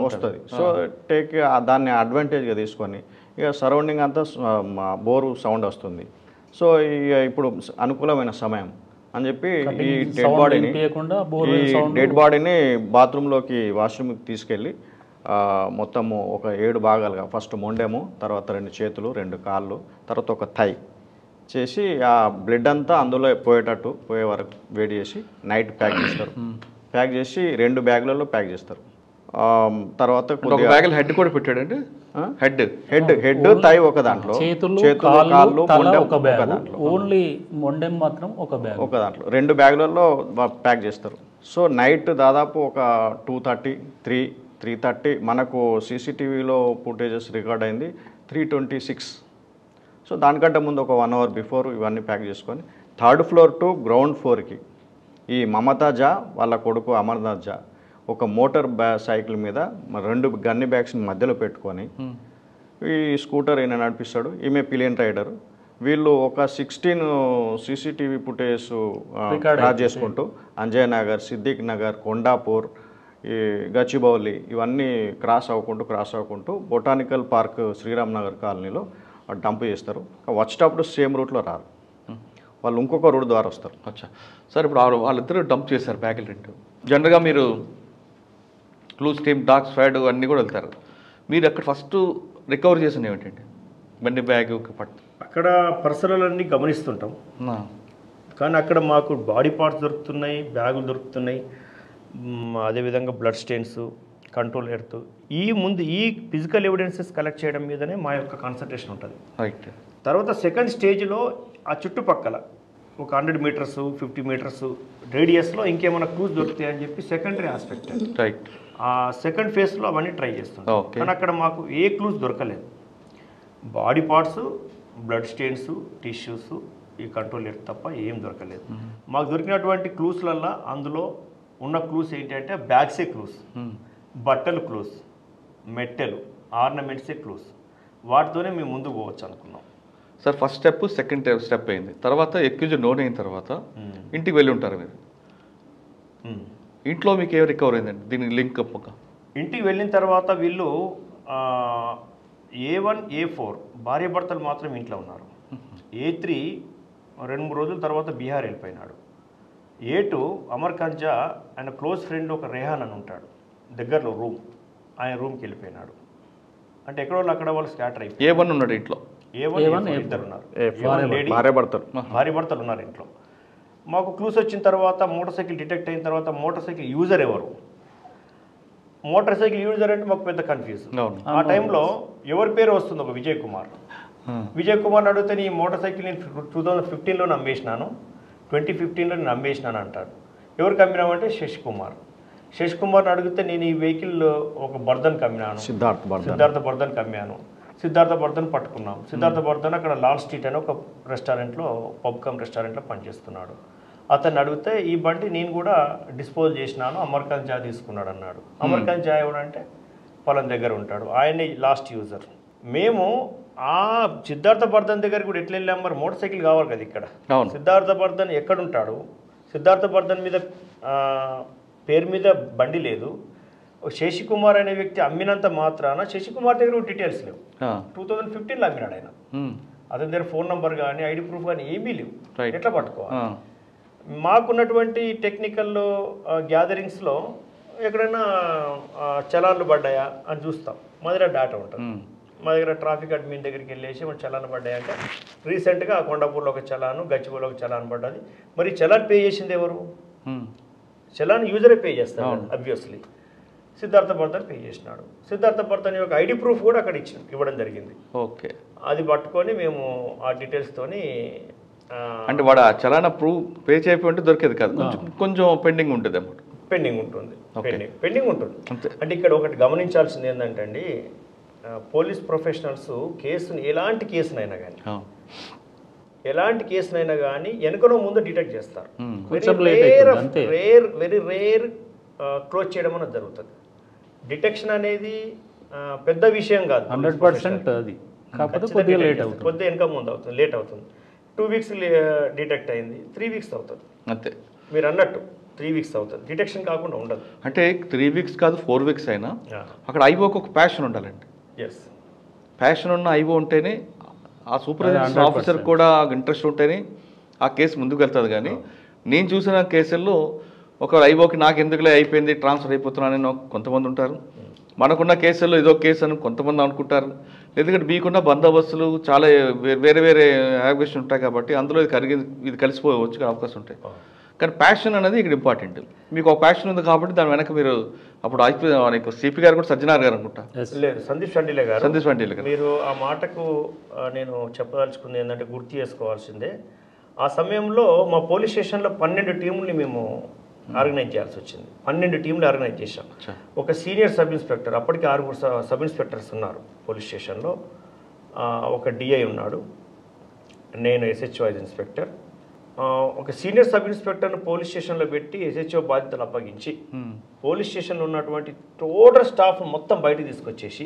వస్తుంది. సో దాన్ని అడ్వాంటేజ్గా తీసుకొని ఇక సరౌండింగ్ అంతా బోరు సౌండ్ వస్తుంది. సో ఇప్పుడు అనుకూలమైన సమయం అని చెప్పి ఈ డెడ్ బాడీని బాత్రూంలోకి వాష్రూమ్కి తీసుకెళ్ళి మొత్తము ఒక 7 భాగాలుగా, ఫస్ట్ మొండెము, తర్వాత 2 చేతులు, 2 కాళ్ళు, తర్వాత ఒక థై చేసి ఆ బ్లడ్ అంతా అందులో పోయే వరకు వేడి చేసి నైట్ ప్యాక్ చేస్తారు. ప్యాక్ చేసి 2 బ్యాగులలో ప్యాక్ చేస్తారు. తర్వాత హెడ్ కూడా పెట్టాడండి. హెడ్ థై ఒక దాంట్లో, చేతులు, కాళ్ళు, మొండెం ఒక దాంట్లో, ఓన్లీ మొండెం మాత్రం ఒక దాంట్లో 2 బ్యాగులలో ప్యాక్ చేస్తారు. సో నైట్ దాదాపు ఒక 2:30, 3:30 మనకు సీసీటీవీలో ఫుటేజెస్ రికార్డ్ అయింది 3:26. సో దానికంటే ముందు ఒక 1 hour బిఫోర్ ఇవన్నీ ప్యాక్ చేసుకొని 3rd floor to ground 4కి ఈ మమతా జా వాళ్ళ కొడుకు అమర్నాథ్ జా ఒక మోటార్ సైకిల్ మీద 2 గన్ని బ్యాగ్స్ని మధ్యలో పెట్టుకొని ఈ స్కూటర్ ఈయన నడిపిస్తాడు, ఈమె పిలియన్ రైడర్. వీళ్ళు ఒక 16 సీసీటీవీ ఫుటేజ్ క్రాస్ చేసుకుంటూ అంజయ్ నగర్, సిద్దిక్ నగర్, కొండాపూర్, ఈ గచ్చిబౌలి ఇవన్నీ క్రాస్ అవ్వకుంటూ బొటానికల్ పార్క్ శ్రీరామ్ నగర్ కాలనీలో డంప్ చేస్తారు. వచ్చేటప్పుడు సేమ్ రూట్లో రారు, వాళ్ళు ఇంకొక రూట్ ద్వారా వస్తారు. అచ్చా సార్, ఇప్పుడు వాళ్ళిద్దరూ డంప్ చేశారు బ్యాగులు 2. జనరల్గా మీరు క్లూస్ టీమ్, డాగ్ స్క్వాడ్ అన్నీ కూడా వెళ్తారు. మీరు అక్కడ ఫస్ట్ రికవర్ చేసిన ఏమిటండి? బండి బ్యాగ్ పట్టు అక్కడ పరిసరాలన్నీ గమనిస్తుంటాం, కానీ అక్కడ మాకు బాడీ పార్ట్స్ దొరుకుతున్నాయి, బ్యాగులు దొరుకుతున్నాయి, అదేవిధంగా బ్లడ్ స్టెయిన్స్, కంట్రోల్ ఎర్త్. ఈ ఫిజికల్ ఎవిడెన్సెస్ కలెక్ట్ చేయడం మీదనే మా యొక్క కాన్సన్ట్రేషన్ ఉంటుంది. రైట్. తర్వాత సెకండ్ స్టేజ్లో ఆ చుట్టుపక్కల ఒక 100 మీటర్స్ 50 మీటర్స్ రేడియస్లో ఇంకేమైనా క్లూస్ దొరుకుతాయని చెప్పి సెకండరీ ఆస్పెక్ట్. రైట్. ఆ సెకండ్ ఫేజ్లో అవన్నీ ట్రై చేస్తున్నాం, కానీ అక్కడ మాకు ఏ క్లూస్ దొరకలేదు. Body parts, blood stains, tissues, ఈ కంట్రోల్ ఎర్త్ తప్ప ఏం దొరకలేదు. మాకు దొరికినటువంటి క్లూస్లల్లో అందులో ఉన్న క్లూస్ ఏంటంటే బ్యాగ్సే క్లూస్, బట్టలు క్లూస్, మెట్టెలు, ఆర్నమెంట్సే క్లూస్. వాటితోనే మేము ముందుకు పోవచ్చు అనుకున్నాం. Sir first step, second step అయింది. తర్వాత ఎక్యూజ్ నోన్ అయిన తర్వాత ఇంటికి వెళ్ళి ఉంటారు మీరు. ఇంట్లో మీకు ఏం రికవర్ అయిందండి దీనికి లింక్ అప్పక? ఇంటికి వెళ్ళిన తర్వాత వీళ్ళు A1, A4 భార్య భర్తలు మాత్రం ఇంట్లో ఉన్నారు. A3 2-3 రోజుల తర్వాత బీహార్ వెళ్ళిపోయినాడు. A2 అమర్ ఖంజా ఆయన క్లోజ్ ఫ్రెండ్ ఒక రేహాన్ అని ఉంటాడు దగ్గరలో రూమ్, ఆయన రూమ్కి వెళ్ళిపోయినాడు. అంటే ఎక్కడో అక్కడ వాళ్ళు స్కాటర్ అయిపోయి A1 ఉన్నాడు ఇంట్లో. A1 ఇద్దరు ఉన్నారు, భార్య భర్తలు ఉన్నారు ఇంట్లో. మాకు క్లూస్ వచ్చిన తర్వాత మోటార్ సైకిల్ డిటెక్ట్ అయిన తర్వాత మోటార్ సైకిల్ యూజర్ ఎవరు, మోటార్ సైకిల్ యూజర్ అంటే మాకు పెద్ద కన్ఫ్యూజ్. ఆ టైంలో ఎవరి పేరు వస్తుంది, ఒక విజయ్ కుమార్. విజయ్ కుమార్ని అడిగితే నీ మోటార్ సైకిల్ నేను 2015లో అమ్మేసినాను, 2015లో నేను అమ్మేసినాను అంటాడు. ఎవరికి అమ్మినామంటే శశి కుమార్ని అడిగితే నేను ఈ వెహికల్ ఒక బర్ధన్కి అమ్మినాను, సిద్ధార్థ బర్ధన్కి అమ్మాను. సిద్ధార్థ బర్ధన్ పట్టుకున్నాం. సిద్ధార్థ బర్ధన్ అక్కడ లాల్ స్ట్రీట్ అని ఒక రెస్టారెంట్లో, పబ్కమ్ రెస్టారెంట్లో పనిచేస్తున్నాడు. అతన్ని అడిగితే ఈ బండి నేను కూడా డిస్పోజ్ చేసినాను, అమర్ ఖాన్ జా తీసుకున్నాడు అన్నాడు. అమర్ ఖాన్ జా ఎవడంటే పొలం దగ్గర ఉంటాడు, ఆయనే లాస్ట్ యూజర్. మేము ఆ సిద్ధార్థ బర్ధన్ దగ్గర కూడా ఎట్లా వెళ్ళాం, మరి మోటార్ సైకిల్ కావాలి కదా ఇక్కడ. సిద్ధార్థ బర్ధన్ ఎక్కడుంటాడు, సిద్ధార్థ బర్ధన్ మీద పేరు మీద బండి లేదు. శశికుమార్ అనే వ్యక్తి అమ్మినంత మాత్రాన శశికుమార్ దగ్గర డీటెయిల్స్ లేవు. 2015లో అమ్మినాడు ఆయన. అతని దగ్గర ఫోన్ నెంబర్ కానీ ఐడి ప్రూఫ్ కానీ ఏమీ లేవు. ఎట్లా పట్టుకోవాలి? మాకున్నటువంటి టెక్నికల్ గ్యాదరింగ్స్లో ఎక్కడైనా చలాన్లు పడ్డాయా అని చూస్తాం. మా దగ్గర డేటా ఉంటుంది. మా దగ్గర ట్రాఫిక్ అడ్మిన్ దగ్గరికి వెళ్ళేసి మన చలాన్ పడ్డాయి అంటే రీసెంట్గా కొండాపూర్లో ఒక చలాను, గచ్చిబౌలిలో ఒక చలాన్ పడ్డది. మరి చలాన్ పే చేసింది ఎవరు? చలాన్ యూజరే పే చేస్తాడు అబ్వియస్లీ. సిద్ధార్థ బర్ధన్ పే చేసినాడు. సిద్ధార్థ బర్ధన్ యొక్క ఐడి ప్రూఫ్ కూడా అక్కడ ఇవ్వడం జరిగింది. ఓకే, అది పట్టుకొని మేము ఆ డీటెయిల్స్తోని, అంటే వాడు ఆ చలానా ప్రూఫ్ పే చేయకపోతే దొరికేది కాదు, కొంచెం పెండింగ్ ఉంటుంది అన్నమాట. పెండింగ్ ఉంటుంది. అంటే ఇక్కడ ఒకటి గమనించాల్సింది ఏంటంటే అండి, పోలీస్ ప్రొఫెషనల్స్ కేసుని ఎలాంటి కేసునైనా కానీ వెనుకనో ముందు డిటెక్ట్ చేస్తారు. వెరీ రేర్ క్లోజ్ చేయడం అనేది జరుగుతుంది. డిటెక్షన్ అనేది పెద్ద విషయం కాదు, 100% అది. కాకపోతే కొద్దిగా వెనక ముందు అవుతుంది, లేట్ అవుతుంది. 2 వీక్స్ డిటెక్ట్ అయింది, 3 వీక్స్ అవుతుంది. అంతే, మీరు అన్నట్టు 3 వీక్స్ అవుతుంది. డిటెక్షన్ కాకుండా ఉండదు. అంటే 3 వీక్స్ కాదు, 4 వీక్స్ అయినా అక్కడ ఐఓకి ఒక ప్యాషన్ ఉండాలండి. ఎస్, ప్యాషన్ ఉన్న ఐఓ ఉంటేనే, ఆ సూపర్వైజర్ ఆఫీసర్ కూడా ఇంట్రెస్ట్ ఉంటేనే ఆ కేసు ముందుకు వెళ్తుంది. కానీ నేను చూసిన కేసుల్లో ఒక ఐఓకి నాకు ఎందుకులే అయిపోయింది, ట్రాన్స్ఫర్ అయిపోతున్నానని కొంతమంది ఉంటారు. మనకున్న కేసుల్లో ఇదో కేసు అని కొంతమంది అనుకుంటారు. ఎందుకంటే మీకున్న బందోబస్తులు చాలా వేరే వేరే యాక్టివిటీస్ ఉంటాయి కాబట్టి అందులో ఇది కలిసిపోవచ్చు అవకాశం ఉంటాయి. కానీ ప్యాషన్ అనేది ఇక్కడ ఇంపార్టెంట్. మీకు ఒక ప్యాషన్ ఉంది కాబట్టి దాని వెనక మీరు అప్పుడు సిపి గారు కూడా సజ్జనార్ గారు అనుకుంటా, లేదు సందీప్ షండిలే గారు. మీరు ఆ మాటకు నేను చెప్పదలుచుకుంది ఏంటంటే, గుర్తు చేసుకోవాల్సిందే, ఆ సమయంలో మా పోలీస్ స్టేషన్లో 12 టీముల్ని మేము ఆర్గనైజ్ చేయాల్సి వచ్చింది. 12 టీంలు ఆర్గనైజ్ చేశాం. ఒక సీనియర్ సబ్ ఇన్స్పెక్టర్, అప్పటికి 6 సబ్ ఇన్స్పెక్టర్స్ ఉన్నారు పోలీస్ స్టేషన్లో, ఒక డిఐ ఉన్నాడు, నేను ఎస్హెచ్ వైజ్ ఇన్స్పెక్టర్, ఒక సీనియర్ సబ్ ఇన్స్పెక్టర్ను పోలీస్ స్టేషన్లో పెట్టి ఎస్హెచ్ఓ బాధ్యతలు అప్పగించి పోలీస్ స్టేషన్లో ఉన్నటువంటి టోటల్ స్టాఫ్ మొత్తం బయటకు తీసుకొచ్చేసి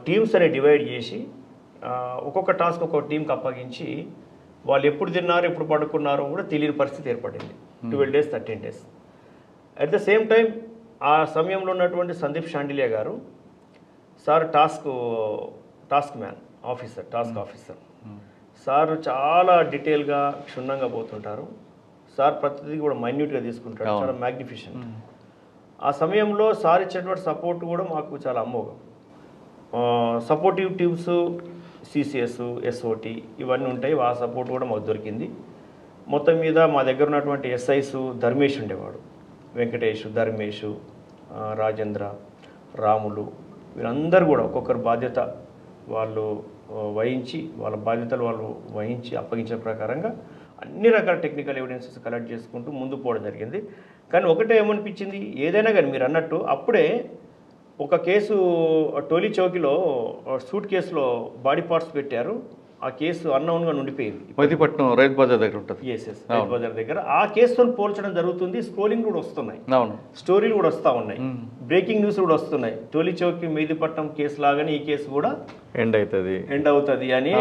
టీమ్స్ అని డివైడ్ చేసి ఒక్కొక్క టాస్క్ ఒక్కొక్క టీంకి అప్పగించి వాళ్ళు ఎప్పుడు తిన్నారు ఎప్పుడు పడుకున్నారో కూడా తెలియని పరిస్థితి ఏర్పడింది 12 days 13 days. At the same time ఆ సమయంలో ఉన్నటువంటి సందీప్ షాండిలియా గారు సార్ టాస్క్ ఆఫీసర్ సార్ చాలా డీటెయిల్గా క్షుణ్ణంగా పోతుంటారు. సార్ ప్రతిదీ కూడా మైన్యూట్గా తీసుకుంటారు, చాలా మ్యాగ్నిఫిషెంట్. ఆ సమయంలో సార్ ఇచ్చినటువంటి సపోర్ట్ కూడా మాకు చాలా అమోఘం. సపోర్టివ్ టీమ్స్ సిసిఎస్ ఎస్ఓటి ఇవన్నీ ఉంటాయి, ఆ సపోర్ట్ కూడా మాకు దొరికింది. మొత్తం మీద మా దగ్గర ఉన్నటువంటి ఎస్ఐస్ ధర్మేష్ ఉండేవాడు, వెంకటేష్, ధర్మేష్, రాజేంద్ర, రాములు, వీళ్ళందరూ కూడా ఒక్కొక్కరు బాధ్యత వాళ్ళు వహించి వాళ్ళ బాధ్యతలు వాళ్ళు వహించి అప్పగించిన ప్రకారంగా అన్ని రకాల టెక్నికల్ ఎవిడెన్సెస్ కలెక్ట్ చేసుకుంటూ ముందు పోవడం జరిగింది. కానీ ఒకటే ఏమనిపించింది, ఏదైనా కానీ మీరు అన్నట్టు అప్పుడే ఒక కేసు టోలీ చౌకీలో సూట్ కేసులో బాడీ పార్ట్స్ పెట్టారు. ఆ కేసు అన్నౌన్గా ఉండిపోయింది. మైదీపట్నం రైతు బజార్ దగ్గర ఉంటుంది. ఎస్ రైతు బజార్ దగ్గర ఆ కేసుతో పోల్చడం జరుగుతుంది. స్క్రోలింగ్ కూడా వస్తున్నాయి, స్టోరీలు కూడా వస్తూ ఉన్నాయి, బ్రేకింగ్ న్యూస్ కూడా వస్తున్నాయి. టోలీ చౌకీ మెహదీపట్నం కేసు లాగానే ఈ కేసు కూడా ఎండ్ అవుతుంది అని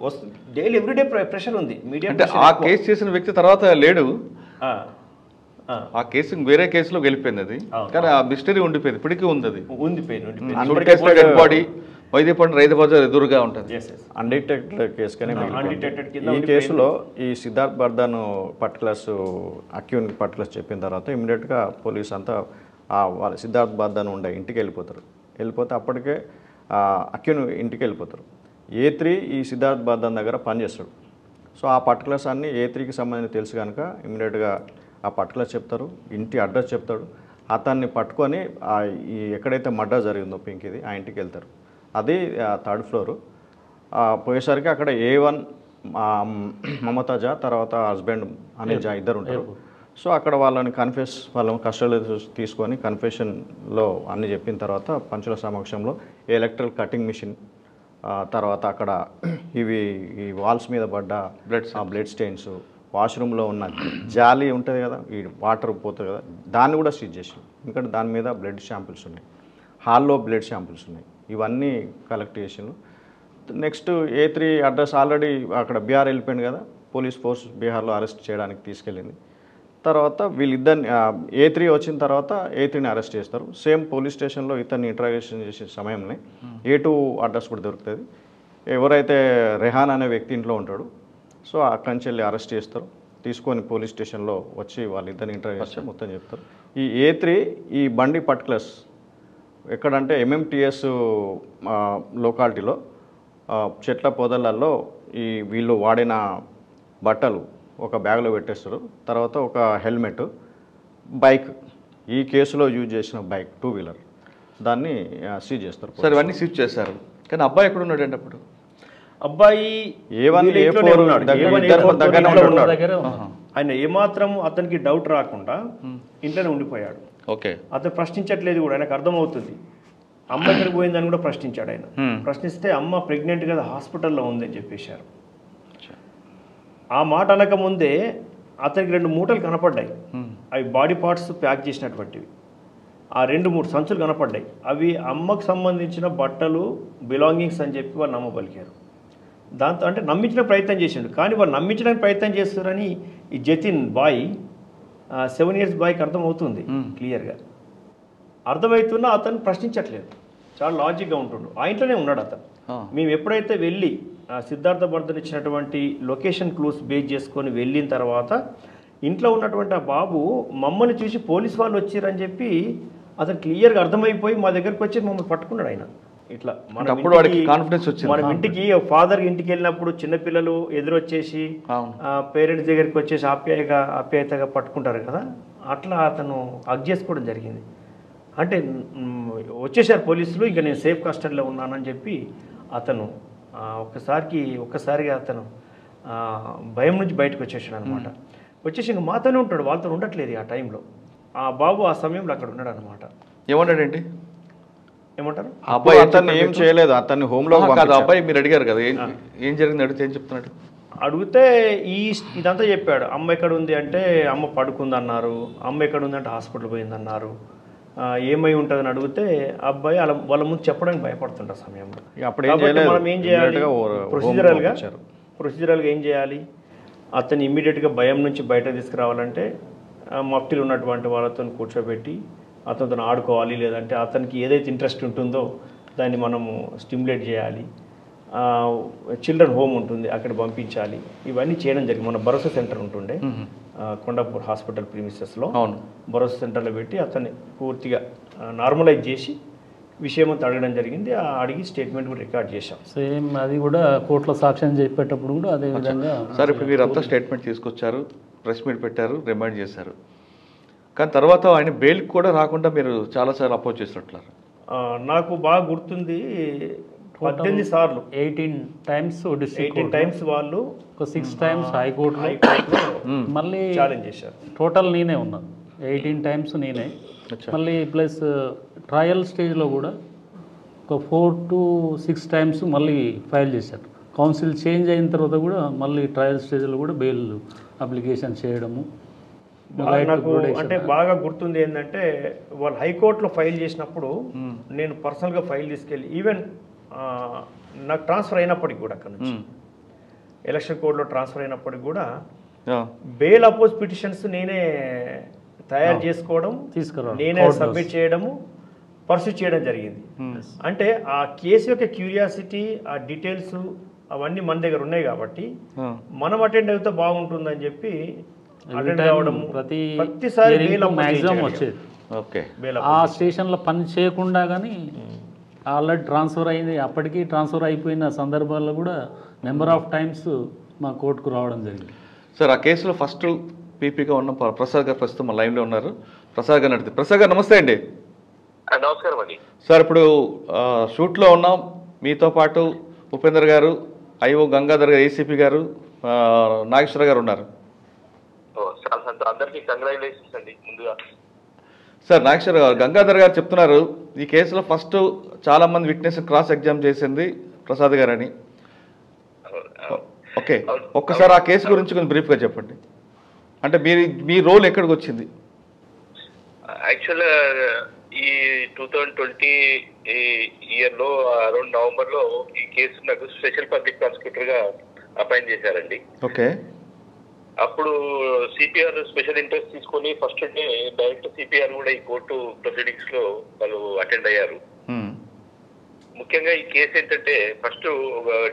వస్తుంది. డైలీ ఎవ్రీడే ప్రెషర్ ఉంది మీడియా. ఆ కేసు చేసిన వ్యక్తి తర్వాత లేడు, ఆ కేసు వేరే కేసులో వెళ్ళిపోయింది అది. కానీ ఆ మిస్టరీ ఉండిపోయింది, ఇప్పటికీ ఉంది. అది ఉండిపోయింది. బాడీ మైదీపట్నం రైతు బజార్ ఎదురుగా ఉంటుంది. అన్డిటెక్టెడ్ కేసు కానీ ఈ కేసులో ఈ సిద్ధార్థ్ బర్ధన్ పర్టికులర్స్ అక్యూన్ పర్టికులర్స్ చెప్పిన తర్వాత ఇమీడియట్గా పోలీస్ అంతా సిద్ధార్థ్ బర్ధన్ ఉండే ఇంటికి వెళ్ళిపోతే అప్పటికే అక్యూన్ ఇంటికి వెళ్ళిపోతారు. A3 ఈ సిద్ధార్థ్ బర్ధన్ దగ్గర పనిచేస్తాడు. సో ఆ పర్టికులర్స్ అన్నీ A3కి సంబంధించి తెలుసు కనుక ఇమీడియట్గా ఆ పర్టికులర్స్ చెప్తారు, ఇంటి అడ్రస్ చెప్తాడు. అతన్ని పట్టుకొని ఈ ఎక్కడైతే మర్డర్ జరిగిందో పింకిది ఆ ఇంటికి వెళ్తారు. అది 3rd floor. పోయేసరికి అక్కడ A1 మమతాజా తర్వాత హస్బెండ్ అనిల్ ఇద్దరు ఉంటారు. సో అక్కడ వాళ్ళని కస్టడీలో తీసుకొని కన్ఫెషన్లో అన్ని చెప్పిన తర్వాత పంచుల సమక్షంలో ఎలక్ట్రికల్ కటింగ్ మిషన్, తర్వాత అక్కడ ఈ వాల్స్ మీద పడ్డ బ్లడ్ స్టెయిన్స్, వాష్రూమ్లో ఉన్న జాలి ఉంటుంది కదా, ఈ వాటర్ పోతుంది కదా, దాన్ని కూడా సీజ్ చేసాం. ఎందుకంటే దాని మీద బ్లడ్ శాంపిల్స్ ఉన్నాయి, హాల్లో బ్లడ్ శాంపిల్స్ ఉన్నాయి. ఇవన్నీ కలెక్ట్ చేసాను. నెక్స్ట్ A3 అడ్రస్ ఆల్రెడీ అక్కడ బీహార్ వెళ్ళిపోయింది కదా, పోలీస్ ఫోర్స్ బీహార్లో అరెస్ట్ చేయడానికి తీసుకెళ్ళింది. తర్వాత వీళ్ళిద్దరిని A3 వచ్చిన తర్వాత A3ని అరెస్ట్ చేస్తారు. సేమ్ పోలీస్ స్టేషన్లో ఇతన్ని ఇంట్రాగేషన్ చేసే సమయంలో A2 అడ్రస్ కూడా దొరుకుతుంది. ఎవరైతే రెహాన్ అనే వ్యక్తి ఇంట్లో ఉంటాడు, సో అక్కడి నుంచి వెళ్ళి అరెస్ట్ చేస్తారు. తీసుకొని పోలీస్ స్టేషన్లో వచ్చి వాళ్ళిద్దరిని ఇంటర్వ్యూ మొత్తం చెప్తారు. ఈ A3 ఈ బండి పర్టికులర్స్ ఎక్కడంటే MMTS లోకాలిటీలో చెట్ల పొదలలో వీళ్ళు వాడిన బట్టలు ఒక బ్యాగ్లో పెట్టేస్తారు. తర్వాత ఒక హెల్మెట్, బైక్, ఈ కేసులో యూజ్ చేసిన బైక్ 2-wheeler దాన్ని సీజ్ చేస్తారు. సార్ ఇవన్నీ సీజ్ చేశారు. కానీ అబ్బాయి ఎక్కడ ఉన్నాడు అంటే అప్పుడు? అబ్బాయి A1 A4 దగ్గర ఆయన ఏమాత్రం అతనికి డౌట్ రాకుండా ఇంట్లోనే ఉండిపోయాడు. ఓకే, అతను ప్రశ్నించట్లేదు కూడా, ఆయనకు అర్థమవుతుంది. అమ్మ ఎక్కడికి పోయిందని కూడా ప్రశ్నించాడు ఆయన. ప్రశ్నిస్తే అమ్మ ప్రెగ్నెంట్ కదా హాస్పిటల్లో ఉందని చెప్పేశారు. ఆ మాట అనక ముందే అతనికి 2 మూటలు కనపడ్డాయి. అవి బాడీ పార్ట్స్ ప్యాక్ చేసినటువంటివి. ఆ 2-3 సంచులు కనపడ్డాయి. అవి అమ్మకు సంబంధించిన బట్టలు, బిలాంగింగ్స్ అని చెప్పి వాళ్ళు నమ్మబలికారు. దాంతో అంటే నమ్మించిన ప్రయత్నం చేసిండు. కానీ వాళ్ళు నమ్మించడానికి ప్రయత్నం చేస్తారని ఈ జతిన్ బాయ్ 7 years బాయ్కి అర్థమవుతుంది, క్లియర్గా అర్థమవుతున్నా అతను ప్రశ్నించట్లేదు, చాలా లాజిక్గా ఉంటుండు. ఆ ఇంట్లోనే ఉన్నాడు అతను. మేము ఎప్పుడైతే వెళ్ళి సిద్ధార్థ బర్ధన్ ఇచ్చినటువంటి లొకేషన్ క్లూస్ బేస్ చేసుకొని వెళ్ళిన తర్వాత ఇంట్లో ఉన్నటువంటి ఆ బాబు మమ్మల్ని చూసి పోలీస్ వాళ్ళు వచ్చారని చెప్పి అతను క్లియర్గా అర్థమైపోయి మా దగ్గరికి వచ్చి మమ్మల్ని పట్టుకున్నాడు ఆయన. ఇట్లా మనం ఇంటికి ఫాదర్ ఇంటికి వెళ్ళినప్పుడు చిన్నపిల్లలు ఎదురొచ్చేసి పేరెంట్స్ దగ్గరికి వచ్చేసి ఆప్యాయతగా పట్టుకుంటారు కదా, అట్లా అతను హగ్ చేసుకోవడం జరిగింది. అంటే వచ్చేసారు పోలీసులు, ఇంకా నేను సేఫ్ కస్టడీలో ఉన్నానని చెప్పి అతను ఒక్కసారిగా అతను భయం నుంచి బయటకు వచ్చేసాడు అనమాట. వచ్చేసి ఇంకా మాతోనే ఉంటాడు, వాళ్ళతో ఉండట్లేదు ఆ టైంలో. ఆ బాబు ఆ సమయంలో అక్కడ ఉన్నాడు అనమాట. ఏమన్నాడండి? ఏమంటారు? అబ్బాయి అతన్ని ఏం చేయలేదు, అతన్ని హోమ్లో. అబ్బాయి మీరు అడిగారు కదా ఏం జరిగింది అడిగితే ఏం చెప్తున్నాడు? అడిగితే ఇదంతా చెప్పాడు. అమ్మ ఎక్కడ ఉంది అంటే అమ్మ పడుకుందన్నారు, అమ్మ ఎక్కడ ఉంది అంటే హాస్పిటల్ పోయిందన్నారు. ఏమై ఉంటుందని అడిగితే అబ్బాయి వాళ్ళ ముందు చెప్పడానికి భయపడుతుంటారు సమయంలో. కాబట్టి మనం ఏం చేయాలి, ప్రొసీజరల్గా ఏం చేయాలి, అతన్ని ఇమ్మీడియట్గా భయం నుంచి బయట తీసుకురావాలంటే మఫ్టీలు ఉన్నటువంటి వాళ్ళతో కూర్చోబెట్టి అతనితో ఆడుకోవాలి. లేదంటే అతనికి ఏదైతే ఇంట్రెస్ట్ ఉంటుందో దాన్ని మనము స్టిమ్యులేట్ చేయాలి. చిల్డ్రన్ హోమ్ ఉంటుంది, అక్కడ పంపించాలి. ఇవన్నీ చేయడం జరిగింది. మన భరోసా సెంటర్ ఉంటుండే కొండాపూర్ హాస్పిటల్ ప్రీమిసెస్లో, భరోసా సెంటర్లో పెట్టి అతన్ని పూర్తిగా నార్మలైజ్ చేసి విషయం అంతా అడగడం జరిగింది. అడిగి స్టేట్మెంట్ కూడా రికార్డ్ చేశాం. సేమ్ అది కూడా కోర్టులో సాక్ష్యం చెప్పేటప్పుడు కూడా అదే విధంగా. సార్ ఇప్పుడు మీరు అంతా స్టేట్మెంట్ తీసుకొచ్చారు, ప్రెస్ మీట్ పెట్టారు, రిమైండ్ చేశారు, కానీ తర్వాత ఆయన బెయిల్కి కూడా రాకుండా మీరు చాలాసార్లు అపోజ్ చేసినట్లున్నారు. నాకు బాగా గుర్తుంది, 18 సార్లు 18 టైమ్స్ వాళ్ళు, 6 టైమ్స్ హైకోర్టులో మళ్ళీ ఛాలెంజ్ చేశారు. టోటల్ నేనే ఉన్నాను, 18 టైమ్స్ నేనే. మళ్ళీ ప్లస్ ట్రయల్ స్టేజ్లో కూడా ఒక 4 to 6 టైమ్స్ మళ్ళీ ఫైల్ చేశారు. కౌన్సిల్ చేంజ్ అయిన తర్వాత కూడా మళ్ళీ ట్రయల్ స్టేజ్లో కూడా బెయిల్ అప్లికేషన్ చేయడము. నాకు అంటే బాగా గుర్తుంది ఏంటంటే, వాళ్ళు హైకోర్టులో ఫైల్ చేసినప్పుడు నేను పర్సనల్గా ఫైల్ తీసుకెళ్ళి, ఈవెన్ నాకు ట్రాన్స్ఫర్ అయినప్పటికి కూడా అక్కడ నుంచి ఎలక్షన్ కోడ్లో ట్రాన్స్ఫర్ అయినప్పటికి కూడా బెయిల్ అపోజ్ పిటిషన్స్ నేనే తయారు చేసుకోవడం, నేనే సబ్మిట్ చేయడము, పర్సూట్ చేయడం జరిగింది. అంటే ఆ కేసు యొక్క క్యూరియాసిటీ, ఆ డీటెయిల్స్ అవన్నీ మన దగ్గర ఉన్నాయి కాబట్టి మనం అటెండ్ అయితే బాగుంటుందని చెప్పి అటెండ్ కావడము. ప్రతిసారి మ్యాక్సిమం వచ్చేది. ఆ స్టేషన్లో పని చేయకుండా కానీ ఆల్రెడీ ట్రాన్స్ఫర్ అయింది, అప్పటికి ట్రాన్స్ఫర్ అయిపోయిన సందర్భాల్లో కూడా నెంబర్ ఆఫ్ టైమ్స్ మా కోర్టుకు రావడం జరిగింది. సార్ ఆ కేసులో ఫస్ట్ పీపీగా ఉన్న ప్రసాద్ గారు ప్రస్తుతం మా లైన్లో ఉన్నారు. ప్రసాద్ గారు నడితే. ప్రసాద్ గారు నమస్తే అండి. నమస్కారం అండి. సార్ ఇప్పుడు షూట్లో ఉన్నాం, మీతో పాటు ఉపేందర్ గారు, ఐఓ గంగాధర్ గారు, ఏసీపీ గారు, నాగేశ్వర గారు ఉన్నారు. అందరికీ కంగ్రాచులేషన్స్ అండి ముందుగా. సార్ నాగేశ్వర గారు, గంగాధర్ గారు చెప్తున్నారు ఈ కేసులో ఫస్ట్ చాలా మంది విట్నెస్ క్రాస్ ఎగ్జామ్ చేసింది ప్రసాద్ గారు అని. ఓకే, ఒక్కసారి ఆ కేసు గురించి కొంచెం బ్రీఫ్గా చెప్పండి. అంటే మీ రోల్ ఎక్కడికి వచ్చింది? యాక్చువల్గా ఈ 2020 ఇయర్లో అరౌండ్ నవంబర్లో ఈ కేసు నాకు స్పెషల్ పబ్లిక్ ప్రాసిక్యూటర్గా అపాయింట్ చేశారండి. ఓకే. అప్పుడు సిపిఆర్ స్పెషల్ ఇంట్రెస్ట్ తీసుకొని ఫస్ట్ డే డైరెక్ట్ సిపిఆర్ కూడా ఈ కోర్టు ప్రొసీడింగ్స్ లో వాళ్ళు అటెండ్ అయ్యారు. ముఖ్యంగా ఈ కేసు ఏంటంటే first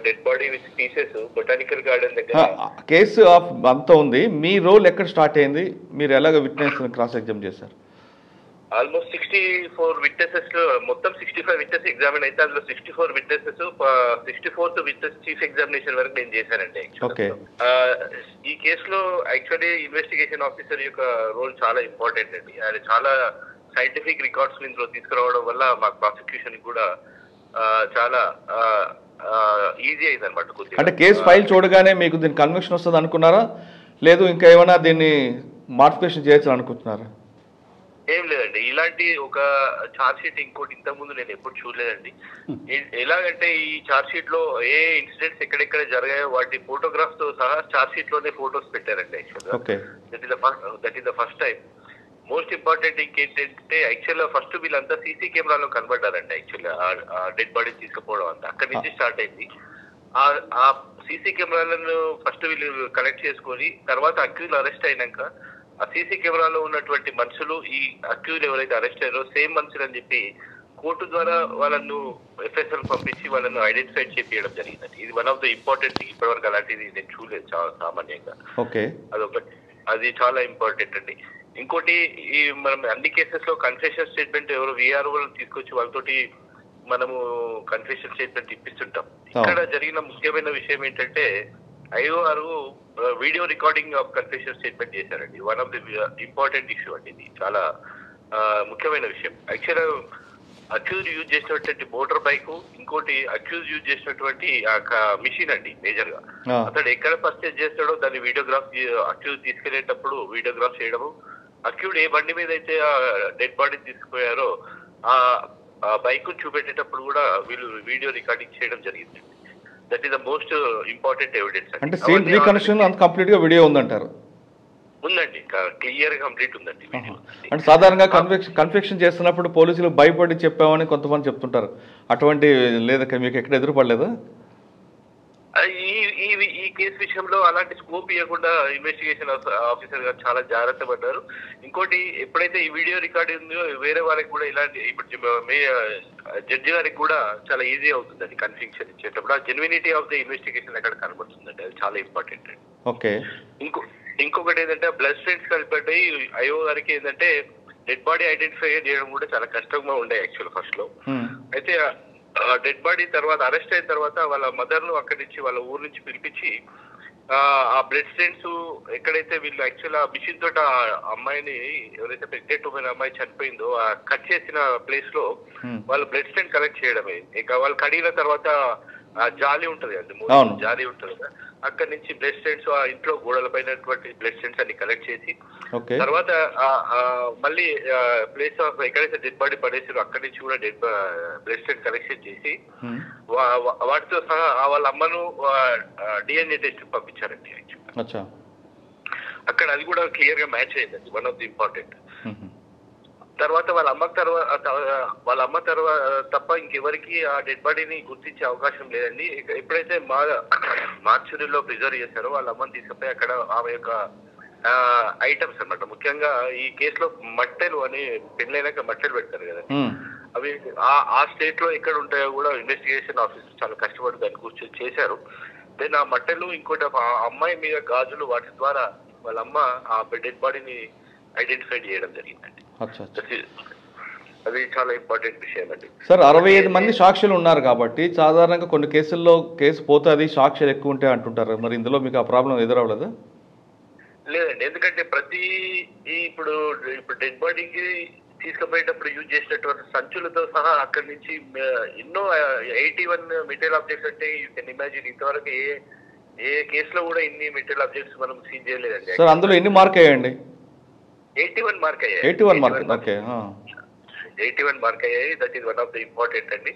dead body with pieces botanical garden దగ్గర కేసు అంతా ఉంది. మీ రోల్ ఎక్కడ స్టార్ట్ అయింది? మీరు ఎలాగ విట్నెస్ క్రాస్ ఎగ్జామ్ చేశారు? ఆల్మోస్ట్ 64 విట్నెసెస్ లో మొత్తం 65 విట్నెస్ ఎగ్జామిన్ అయితే అందులో 64 witnesses 64th witness chief examination వరకు నేను చేశానండి. ఈ కేసులో యాక్చువల్లీ ఇన్వెస్టిగేషన్ ఆఫీసర్ యొక్క రోల్ చాలా ఇంపార్టెంట్ అండి. ఆయన చాలా సైంటిఫిక్ రికార్డ్స్ ఇందులో తీసుకురావడం వల్ల మా ప్రాసిక్యూషన్ కూడా చాలా ఈజీ అయింది అనమాట. అంటే కేసు ఫైల్ చూడగానే మీకు దీని కన్విక్షన్ వస్తుంది అనుకున్నారా, లేదు ఇంకా ఏమైనా దీన్ని మాడిఫికేషన్ చేయొచ్చు అనుకుంటున్నారా? ఏం లేదండి, ఇలాంటి ఒక ఛార్జ్ షీట్ ఇంకోటి ఇంతకు ముందు నేను ఎప్పుడు చూడలేదండి. ఎలాగంటే ఈ ఛార్జ్ షీట్ లో ఏ ఇన్సిడెంట్స్ ఎక్కడెక్కడ జరిగాయో వాటి ఫోటోగ్రాఫ్స్ తో సహా ఛార్జ్ షీట్ లోనే ఫోటోస్ పెట్టారండి. యాక్చువల్గా that is the first time. Most important ఇంకేంటంటే యాక్చువల్గా ఫస్ట్ వీళ్ళంతా సీసీ కెమెరాలో కనబడ్డారండి. యాక్చువల్గా డెడ్ బాడీ తీసుకుపోవడం అంతా అక్కడి నుంచి స్టార్ట్ అయింది. ఆ సీసీ కెమెరాలను ఫస్ట్ వీళ్ళు కలెక్ట్ చేసుకొని తర్వాత అక్యూజ్ అరెస్ట్ అయినాక ఆ సీసీ కెమెరాలో ఉన్నటువంటి మనుషులు ఈ అక్యూజ్ ఎవరైతే అరెస్ట్ అయ్యారో సేమ్ మనుషులు అని చెప్పి కోర్టు ద్వారా వాళ్ళను ఎఫ్ఎస్ఎల్ పంపించి వాళ్ళను ఐడెంటిఫై చేపించడం జరిగిందండి. ఇది వన్ ఆఫ్ ద ఇంపార్టెంట్. ఇప్పటివరకు అలాంటిది నేను చూడలేదు చాలా సామాన్యంగా. అది చాలా ఇంపార్టెంట్ అండి. ఇంకోటి ఈ మనం అన్ని కేసెస్ లో కన్ఫెషన్ స్టేట్మెంట్ ఎవరు విఆర్ఓ తీసుకొచ్చి వాళ్ళతోటి మనము కన్ఫెషన్ స్టేట్మెంట్ ఇప్పిస్తుంటాం. ఇక్కడ జరిగిన ముఖ్యమైన విషయం ఏంటంటే IOR video recording of confession statement చేశారండి. One of the important issue అండి. ఇది చాలా ముఖ్యమైన విషయం. యాక్చువల్గా అక్యూజ్ యూజ్ చేసినటువంటి మోటార్ బైక్, ఇంకోటి అక్యూజ్ యూజ్ చేసినటువంటి మిషన్ అండి. మేజర్ గా అతడు ఎక్కడ పర్చేజ్ చేస్తాడో దాన్ని వీడియోగ్రాఫ్ అక్యూజ్ తీసుకెళ్లేటప్పుడు వీడియోగ్రాఫ్ చేయడము, అక్యూడ్ ఏ బండి మీద అయితే ఆ డెడ్ బాడీ తీసుకుపోయారో ఆ బైక్ చూపెట్టేటప్పుడు కూడా వీళ్ళు వీడియో రికార్డింగ్ చేయడం జరిగింది. That is the most important evidence. అంటే సీన్ రీకన్స్ట్రక్షన్ అంత కంప్లీట్గా వీడియో ఉందంటారు? ఉందండి, క్లియర్ కంప్లీట్ ఉందండి వీడియో. అంటే సాధారణంగా కన్ఫెక్షన్ చేస్తున్నప్పుడు పోలీసులు భయపడి చెప్పామని కొంతమంది చెప్తుంటారు, అటువంటి లేదా మీకు ఎక్కడ ఎదురుపడలేదా? ఈ కేసు విషయంలో అలాంటి స్కోప్ ఇవ్వకుండా ఇన్వెస్టిగేషన్ ఆఫీసర్ గారు చాలా జాగ్రత్త పడ్డారు. ఇంకోటి, ఎప్పుడైతే ఈ వీడియో రికార్డ్ ఉందో వేరే వాళ్ళకి కూడా ఇలాంటి ఇప్పుడు జడ్జి గారికి కూడా చాలా ఈజీ అవుతుందండి కన్ఫెక్షన్ ఇచ్చేటప్పుడు. ఆ జెన్యునిటీ ఆఫ్ ద ఇన్వెస్టిగేషన్ అక్కడ కనబడుతుందండి, అది చాలా ఇంపార్టెంట్ అండి. ఓకే. ఇంకొకటి ఏంటంటే బ్లడ్ స్ట్రెయిన్స్ కలిపడ్డాయి. ఐఓ గారికి ఏంటంటే డెడ్ బాడీ ఐడెంటిఫై చేయడం కూడా చాలా కష్టంగా ఉండే యాక్చువల్ ఫస్ట్ లో. అయితే డెడ్ బాడీ తర్వాత అరెస్ట్ అయిన తర్వాత వాళ్ళ మదర్ ను అక్కడి నుంచి వాళ్ళ ఊరు నుంచి పిలిపించి ఆ బ్లడ్ స్టెయిన్స్ ఎక్కడైతే వీళ్ళు యాక్చువల్ ఆ మిషన్ తోటి ఆ అమ్మాయిని ఎవరైతే ప్రెగ్నెంట్ ఉమెన్ అమ్మాయి చనిపోయిందో ఆ కట్ చేసిన ప్లేస్ లో వాళ్ళు బ్లడ్ స్టెయిన్ కలెక్ట్ చేయడమే. ఇక వాళ్ళు కడిగిన తర్వాత జాలి ఉంటది అండి, జాలి ఉంటది కదా, అక్కడి నుంచి బ్లడ్ స్టెయిన్స్ ఆ ఇంట్లో గోడల పైనటువంటి బ్లడ్ స్టెయిన్స్ అన్ని కలెక్ట్ చేసి తర్వాత మళ్ళీ ప్లేస్ ఆఫ్ ఎక్కడైతే డెడ్ బాడీ పడేసారో అక్కడి నుంచి కూడా బ్లడ్ స్టెయిన్ కలెక్షన్ చేసి వాటితో సహా వాళ్ళ అమ్మను డిఎన్ఏ టెస్ట్ పంపించారండి. అక్కడ అది కూడా క్లియర్ గా మ్యాచ్ అయిందండి, వన్ ఆఫ్ ది ఇంపార్టెంట్. తర్వాత వాళ్ళ అమ్మ తర్వాత తప్ప ఇంకెవరికి ఆ డెడ్ బాడీని గుర్తించే అవకాశం లేదండి. ఎప్పుడైతే మార్చురీలో ప్రిజర్వ్ చేశారో వాళ్ళ అమ్మని తీసుకుపోయి అక్కడ ఆమె యొక్క ఐటమ్స్ అన్నమాట, ముఖ్యంగా ఈ కేసులో మట్టెలు అని పెళ్ళైనాక మట్టెలు పెడతారు కదండి, అవి ఆ స్టేట్ లో ఎక్కడ ఉంటాయో కూడా ఇన్వెస్టిగేషన్ ఆఫీసర్ చాలా కష్టపడి దాన్ని కూర్చొని చేశారు. దెన్ ఆ మట్టెలు ఇంకోటి అమ్మాయి మీద గాజులు, వాటి ద్వారా వాళ్ళ అమ్మ ఆ డెడ్ బాడీని ఐడెంటిఫై చేయడం జరిగిందండి. అది చాలా ఇంపార్టెంట్ విషయం అండి. సార్, 65 మంది సాక్షులు ఉన్నారు కాబట్టి సాధారణంగా కొన్ని కేసుల్లో కేసు పోతుంది, సాక్షులు ఎక్కువ ఉంటాయి అంటుంటారు. మరి ఇందులో మీకు ఆ ప్రాబ్లం ఎదురవ్వలేదా? లేదండి, ఎందుకంటే ఇప్పుడు డెడ్ బాడీకి తీసుకుపోయేటప్పుడు యూజ్ చేసినటువంటి సంచులతో సహా అక్కడి నుంచి ఎన్నో 81 మెటీరియల్ ఆబ్జెక్ట్స్ అంటే యూ కెన్ ఇమాజిన్. ఇంతవరకు ఏ కేసులో కూడా ఇన్ని మెటీరియల్ ఆబ్జెక్ట్స్ మనం సీజ్ చేయలేదండి. సార్, అందులో ఎన్ని మార్క్ అయ్యాయండి? 81 మార్క్ అయ్యాయి. 81 మార్క్, ఓకే. 81 మార్క్ అయ్యాయి. That is one of the important అండి.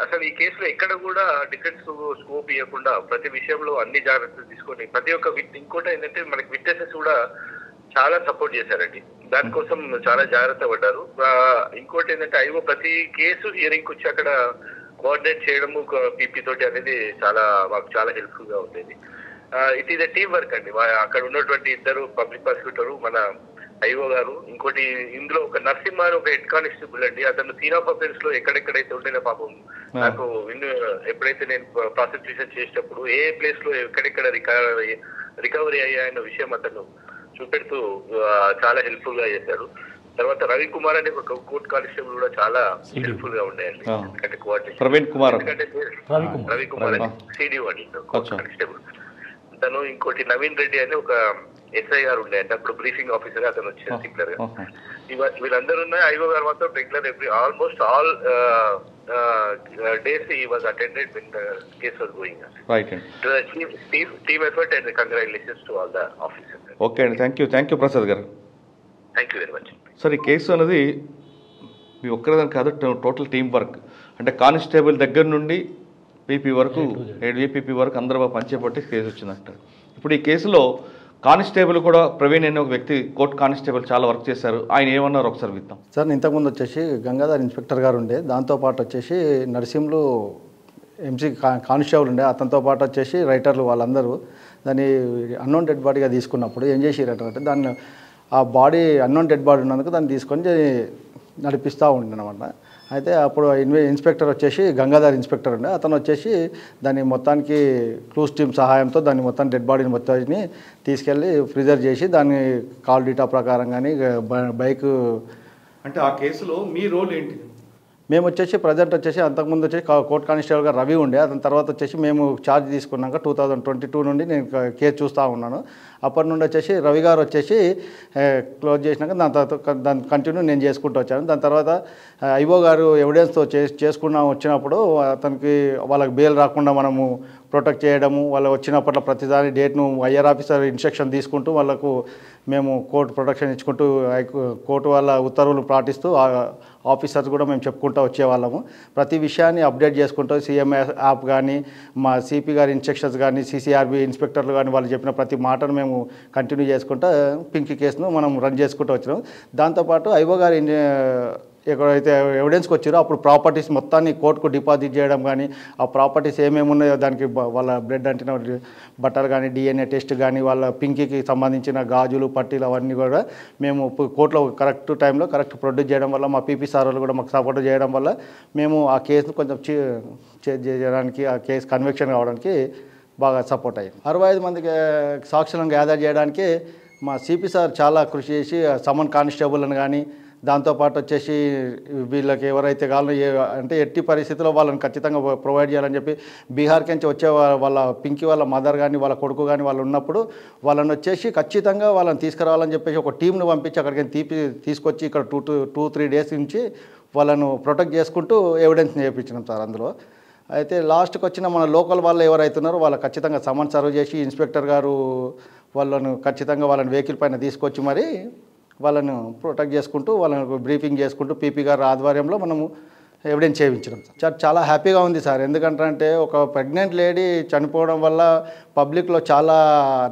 అసలు ఈ కేసులో ఎక్కడ కూడా డిఫెన్స్ స్కోప్ ఇవ్వకుండా ప్రతి విషయంలో అన్ని జాగ్రత్తలు తీసుకొని ప్రతి ఒక్క ఇంకోటి ఏంటంటే మనకి విట్నెసెస్ కూడా చాలా సపోర్ట్ చేశారండి, దానికోసం చాలా జాగ్రత్త పడ్డారు. ఇంకోటి ఏంటంటే ఐఓ ప్రతి కేసు హియరింగ్ వచ్చి అక్కడ కోఆర్డినేట్ చేయడము పీపీ తోటి అనేది మాకు చాలా హెల్ప్ఫుల్ గా ఉండేది. It is a team work అండి. అక్కడ ఉన్నటువంటి ఇద్దరు పబ్లిక్ ప్రాసిక్యూటర్, మన ఐఓ గారు, ఇంకోటి ఇందులో ఒక నరసింహ ఒక హెడ్ కానిస్టేబుల్ అండి, అతను సీన్ ఆఫ్ అఫెన్స్ లో ఎక్కడెక్కడైతే ఉంటేనే పాపం నాకు ఎప్పుడైతే నేను ప్రాసిక్యూషన్ చేసేటప్పుడు ఏ ప్లేస్ లో ఎక్కడెక్కడ రికవరీ అయ్యాయన్న విషయం అతను చూపెడుతూ చాలా హెల్ప్ఫుల్ గా చేశారు. తర్వాత రవికుమార్ అనే ఒక కోర్ట్ కానిస్టేబుల్ కూడా చాలా హెల్ప్ఫుల్ గా ఉండేయండి, ఎందుకంటే రవికుమార్ అని సిడిఓ అండి కోర్ట్ కానిస్టేబుల్. తను ఇంకోటి నవీన్ రెడ్డి అని ఒక ఎస్ఐ గారు ఉండే, అంటే అప్పుడు బ్రీఫింగ్ ఆఫీసర్ అతను వచ్చారు రెగ్యులర్ గా. వీళ్ళందరూ ఉన్నాయి. ఐఓ గారు మాత్రం regular almost all days he was attended win the case was going. Right. Team effort and congratulations to all the officers. Okay అండి, థ్యాంక్ యూ ప్రసాద్ గారు. Thank you very much. Sir, ఈ case అనేది మీ ఒక్కరిదాని కాదు, total team work. అంటే constable దగ్గర నుండి PP వరకు, APP వరకు అందరూ పనిచేపట్టి కేసు వచ్చిందంటారు. ఇప్పుడు ఈ కేసులో కానిస్టేబుల్ కూడా ప్రవీణ్ అనే ఒక వ్యక్తి కోర్ట్ కానిస్టేబుల్ చాలా వర్క్ చేశారు. ఆయన ఏమన్నారు ఒకసారి విద్దాం. సార్, ఇంతకుముందు వచ్చేసి గంగాధర్ ఇన్స్పెక్టర్ గారు ఉండే, దాంతోపాటు వచ్చేసి నరసింహులు ఎంసీ కానిస్టేబుల్ ఉండే, అతనితో పాటు వచ్చేసి రైటర్లు వాళ్ళందరూ దాన్ని అన్నోన్ డెడ్ బాడీగా తీసుకున్నప్పుడు ఏం చేసిరంటే దాన్ని ఆ బాడీ అన్నోన్ డెడ్ బాడీ ఉన్నందుకు దాన్ని తీసుకొని నడిపిస్తూ ఉండనమాట. అయితే అప్పుడు ఇన్స్పెక్టర్ వచ్చేసి గంగాధర్ ఇన్స్పెక్టర్ ఉండే, అతను వచ్చేసి దాన్ని మొత్తానికి క్లూస్ టీమ్ సహాయంతో దాన్ని మొత్తం డెడ్ బాడీని మొత్తాన్ని తీసుకెళ్ళి ప్రిజర్వ్ చేసి దాన్ని కాల్ డీటా ప్రకారం కానీ బైక్. అంటే ఆ కేసులో మీ రోల్ ఏంటి? మేము వచ్చేసి ప్రజెంట్ వచ్చేసి అంతకుముందు వచ్చేసి కోర్ట్ కానిస్టేబుల్గా రవి ఉండే, అతని తర్వాత వచ్చేసి మేము ఛార్జ్ తీసుకున్నాక 2022 నుండి నేను కేసు చూస్తూ ఉన్నాను. అప్పటి నుండి వచ్చేసి రవి గారు వచ్చేసి క్లోజ్ చేసినాక దాని కంటిన్యూ నేను చేసుకుంటూ వచ్చాను. దాని తర్వాత ఐఓ గారు ఎవిడెన్స్తో వచ్చినప్పుడు అతనికి వాళ్ళకి బెయిల్ రాకుండా మనము ప్రొటెక్ట్ చేయడము, వాళ్ళు వచ్చినప్పట్లో ప్రతిదాని డేట్ను ఐఆర్ ఆఫీసర్ ఇన్స్ట్రక్షన్ తీసుకుంటూ వాళ్ళకు మేము కోర్టు ప్రొటెక్షన్ ఇచ్చుకుంటూ కోర్టు వాళ్ళ ఉత్తర్వులు పాటిస్తూ ఆఫీసర్స్ కూడా మేము చెప్పుకుంటూ వచ్చేవాళ్ళము. ప్రతి విషయాన్ని అప్డేట్ చేసుకుంటూ సీఎం యాప్ కానీ మా సిపి గారి ఇన్స్ట్రక్షన్స్ కానీ సిసిఆర్బి ఇన్స్పెక్టర్లు కానీ వాళ్ళు చెప్పిన ప్రతి మాటను మేము కంటిన్యూ చేసుకుంటూ పింకీ కేసును మనం రన్ చేసుకుంటూ వచ్చినాం. దాంతోపాటు ఐఓ గారి ఎక్కడైతే ఎవిడెన్స్కి వచ్చారో అప్పుడు ప్రాపర్టీస్ మొత్తాన్ని కోర్టుకు డిపాజిట్ చేయడం కానీ ఆ ప్రాపర్టీస్ ఏమేమి ఉన్నాయో దానికి వాళ్ళ బ్లడ్ అంటిన బట్టలు కానీ డిఎన్ఏ టెస్ట్ కానీ వాళ్ళ పింకీకి సంబంధించిన గాజులు పట్టీలు అవన్నీ కూడా మేము కోర్టులో కరెక్ట్ టైంలో కరెక్ట్ ప్రొడ్యూస్ చేయడం వల్ల మా పీపీ సార్ వాళ్ళు కూడా మాకు సపోర్ట్ చేయడం వల్ల మేము ఆ కేసును కొంచెం చేంజ్ చేయడానికి ఆ కేసు కన్విక్షన్ కావడానికి బాగా సపోర్ట్ అయ్యింది. 65 మందికి సాక్షులను గ్యాదర్ చేయడానికి మా సిపి సార్ చాలా కృషి చేసి సమన్ కానిస్టేబుల్ని కానీ దాంతోపాటు వచ్చేసి వీళ్ళకి ఎవరైతే కావాలో అంటే ఎట్టి పరిస్థితుల్లో వాళ్ళని ఖచ్చితంగా ప్రొవైడ్ చేయాలని చెప్పి బీహార్కి నుంచి వచ్చే వాళ్ళ పింకీ వాళ్ళ మదర్ కానీ వాళ్ళ కొడుకు కానీ వాళ్ళు ఉన్నప్పుడు వాళ్ళని వచ్చేసి ఖచ్చితంగా వాళ్ళని తీసుకురావాలని చెప్పేసి ఒక టీంను పంపించి అక్కడికి తీసుకొచ్చి ఇక్కడ 2-3 డేస్ నుంచి వాళ్ళను ప్రొటెక్ట్ చేసుకుంటూ ఎవిడెన్స్ చేయించినాం సార్. అందులో అయితే లాస్ట్కి వచ్చిన మన లోకల్ వాళ్ళు ఎవరైతున్నారో వాళ్ళు ఖచ్చితంగా సమన్ సర్వ్ చేసి ఇన్స్పెక్టర్ గారు వాళ్ళను ఖచ్చితంగా వాళ్ళని వెహికల్ పైన తీసుకొచ్చి మరి వాళ్ళను ప్రొటెక్ట్ చేసుకుంటూ వాళ్ళని బ్రీఫింగ్ చేసుకుంటూ పీపీ గారి ఆధ్వర్యంలో మనము ఎవిడెన్స్ చేయించడం సార్. చాలా హ్యాపీగా ఉంది సార్. ఎందుకంటే ఒక ప్రెగ్నెంట్ లేడీ చనిపోవడం వల్ల పబ్లిక్లో చాలా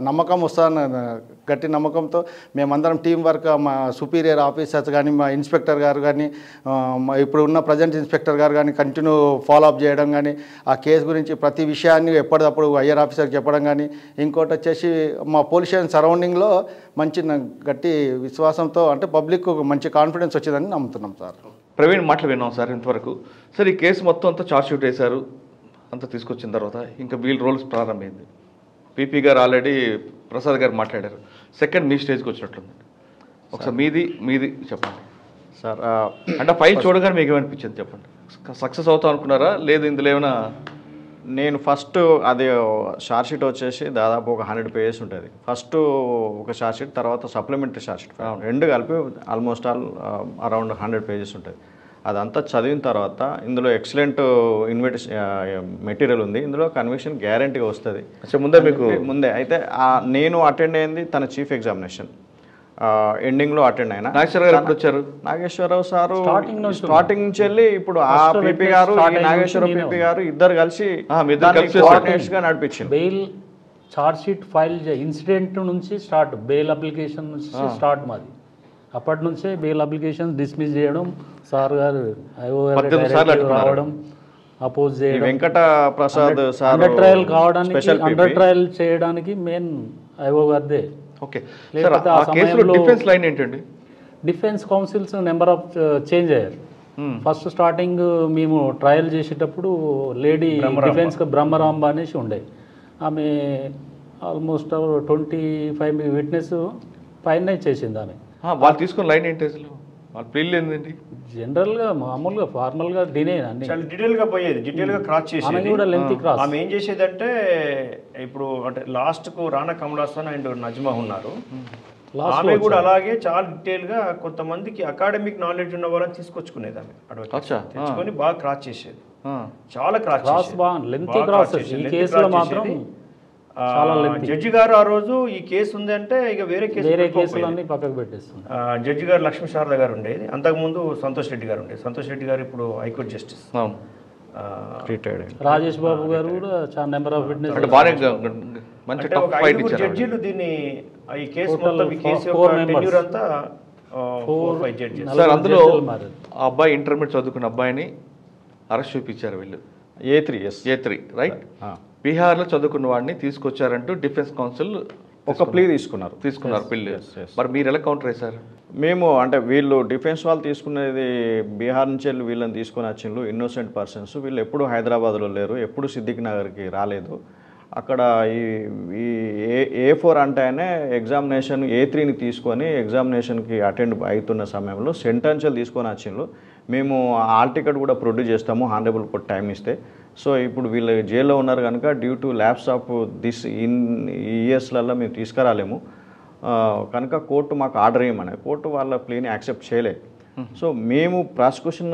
నమ్మకం వస్తుంది. గట్టి నమ్మకంతో మేమందరం టీం వర్క్ మా సుపీరియర్ ఆఫీసర్స్ కానీ మా ఇన్స్పెక్టర్ గారు కానీ ఇప్పుడు ఉన్న ప్రజెంట్ ఇన్స్పెక్టర్ గారు కానీ కంటిన్యూ ఫాలోఅప్ చేయడం కానీ ఆ కేసు గురించి ప్రతి విషయాన్ని ఎప్పటికప్పుడు ఐఆర్ ఆఫీసర్కి చెప్పడం కానీ ఇంకోటి వచ్చేసి మా పోలీస్ స్టేషన్ సరౌండింగ్లో మంచి గట్టి విశ్వాసంతో అంటే పబ్లిక్ మంచి కాన్ఫిడెన్స్ వచ్చిందని నమ్ముతున్నాం సార్. ప్రవీణ్ మాటలు విన్నాం సార్ ఇంతవరకు. సార్ ఈ కేసు మొత్తం అంతా చార్జ్ షీట్ వేశారు, అంతా తీసుకొచ్చిన తర్వాత ఇంకా వీల్ రోల్స్ ప్రారంభమైంది. పీపీ గారు ఆల్రెడీ ప్రసాద్ గారు మాట్లాడారు. సెకండ్ మీ స్టేజ్కి వచ్చినట్లుంది. ఒకసారి మీది చెప్పండి సార్. అంటే ఫైల్ చూడగానే మీకు ఏమనిపించింది చెప్పండి. సక్సెస్ అవుతాం అనుకున్నారా లేదు ఇందులో ఏమైనా? నేను ఫస్ట్ అది షార్ట్ షీట్ వచ్చేసి దాదాపు ఒక 100 పేజెస్ ఉంటుంది. ఫస్ట్ ఒక షార్ట్ షీట్, తర్వాత సప్లిమెంటరీ షార్ట్ షీట్, రెండు కలిపి ఆల్మోస్ట్ అరౌండ్ 100 పేజెస్ ఉంటుంది. అదంతా చదివిన తర్వాత ఇందులో ఎక్సలెంట్ మెటీరియల్ ఉంది, ఇందులో కన్విక్షన్ గ్యారంటీగా వస్తుంది. ముందే అయితే నేను అటెండ్ అయింది తన చీఫ్ ఎగ్జామినేషన్ ఎండింగ్లో అటెండ్ అయినా. నాగేశ్వరరావు సారు స్టార్టింగ్ నుంచి వెళ్ళి ఇప్పుడు ఆ పీపీ గారు నాగేశ్వరరావు పీపీ గారు ఇద్దరు కలిసి నడిపించారు. Bail charge sheet file incident నుంచి స్టార్ట్, బెయిల్ అప్లికేషన్ నుంచి స్టార్ట్ మాది. అప్పటి నుంచే బెయిల్ అప్లికేషన్ డిస్మిస్ చేయడం, సార్ గారు రావడం, అపోజ్ చేయడం, Venkata Prasad sir under trial కావడానికి అండర్ ట్రయల్ చేయడానికి మెయిన్ ఐఓ గారిదే. ఓకే సార్, ఆ కేసులో డిఫెన్స్ లైన్ ఏంటండి? Defence councils number of change అయ్యారు. ఫస్ట్ స్టార్టింగ్ మేము ట్రయల్ చేసేటప్పుడు లేడీ డిఫెన్స్ బ్రహ్మరాంబ అనేసి ఉండే, ఆమె ఆల్మోస్ట్ 25 విట్నెస్ పైన చేసింది ఆమె. వాళ్ళు తీసుకున్న లైన్ ఏంటి అసలు? వాళ్ళ ప్లీల్ ఏంటండి? జనరల్గా మామూలుగా ఫార్మల్గా డినే అన్ని చాలా డీటెయిల్గా పోయేది, డీటెయిల్గా క్రాస్ చేసేది కూడా లెంతీ క్రాస్. ఆమె ఏం చేసేదంటే ఇప్పుడు అంటే లాస్ట్కు రానా కమలాసన్ అండ్ నజ్మా ఉన్నారు, ఆమె కూడా అలాగే చాలా డీటెయిల్గా కొంతమందికి అకాడమిక్ నాలెడ్జ్ ఉన్న వాళ్ళని తీసుకొచ్చుకునేది. ఆమె తెచ్చుకొని బాగా క్రాస్ చేసేది, చాలా క్రాస్ బాగా లెంతీ క్రాస్. ఈ కేసులో మాత్రం జడ్జి గారు ఆ రోజు ఈ కేసు ఉంది అంటే ఇక వేరే కేసులన్నీ పక్కకు పెట్టేస్తున్నారు. జడ్జి గారు లక్ష్మీ శారద గారు ఉండేది, అంతకుముందు సంతోష్ రెడ్డి గారు ఉండేది. సంతోష్ రెడ్డి గారు ఇప్పుడు హైకోర్టు జస్టిస్ రిటైర్డ్. రాజేష్ బాబు గారు కూడా చాలా నెంబర్ ఆఫ్ విట్నెస్. జడ్జీలు దీన్ని ఈ కేసు మొత్తం ఈ కేసు యొక్క టెన్యూర్ అంతా 4-5 జడ్జెస్. సార్ అందులో ఆ అబ్బాయి ఇంటర్మీడియట్ చదువుకున్న అబ్బాయిని అరెస్ట్ చూపించారు వీళ్ళు. A3 right. బీహార్లో చదువుకున్న వాడిని తీసుకొచ్చారంటూ డిఫెన్స్ కౌన్సిల్ ఒక ప్లీ తీసుకున్నారు పిల్లి. మరి మీరు ఎలా కౌంటర్ వేశారు? మేము అంటే వీళ్ళు డిఫెన్స్ వాళ్ళు తీసుకునేది బీహార్ నుంచి వెళ్ళి వీళ్ళని తీసుకొని వచ్చిండ్రు, ఇన్నోసెంట్ పర్సన్స్. వీళ్ళు ఎప్పుడు హైదరాబాద్లో లేరు, ఎప్పుడు సిద్దిక్ నగర్కి రాలేదు. అక్కడ ఈ A4 అంటేనే ఎగ్జామినేషన్ A3ని తీసుకొని ఎగ్జామినేషన్కి అటెండ్ అవుతున్న సమయంలో సెంటెన్షియల్ తీసుకొని వచ్చిండ్రు. మేము ఆల్ టికెట్ కూడా ప్రొడ్యూస్ చేస్తాము హానరబుల్ కోర్ట్ టైం ఇస్తే. సో ఇప్పుడు వీళ్ళు జైల్లో ఉన్నారు కనుక due to lapse of this ఇయర్స్లలో మేము తీసుకురాలేము కనుక కోర్టు మాకు ఆర్డర్ ఇవ్వమని, కోర్టు వాళ్ళ ప్లేని యాక్సెప్ట్ చేయలేదు. సో మేము ప్రాసిక్యూషన్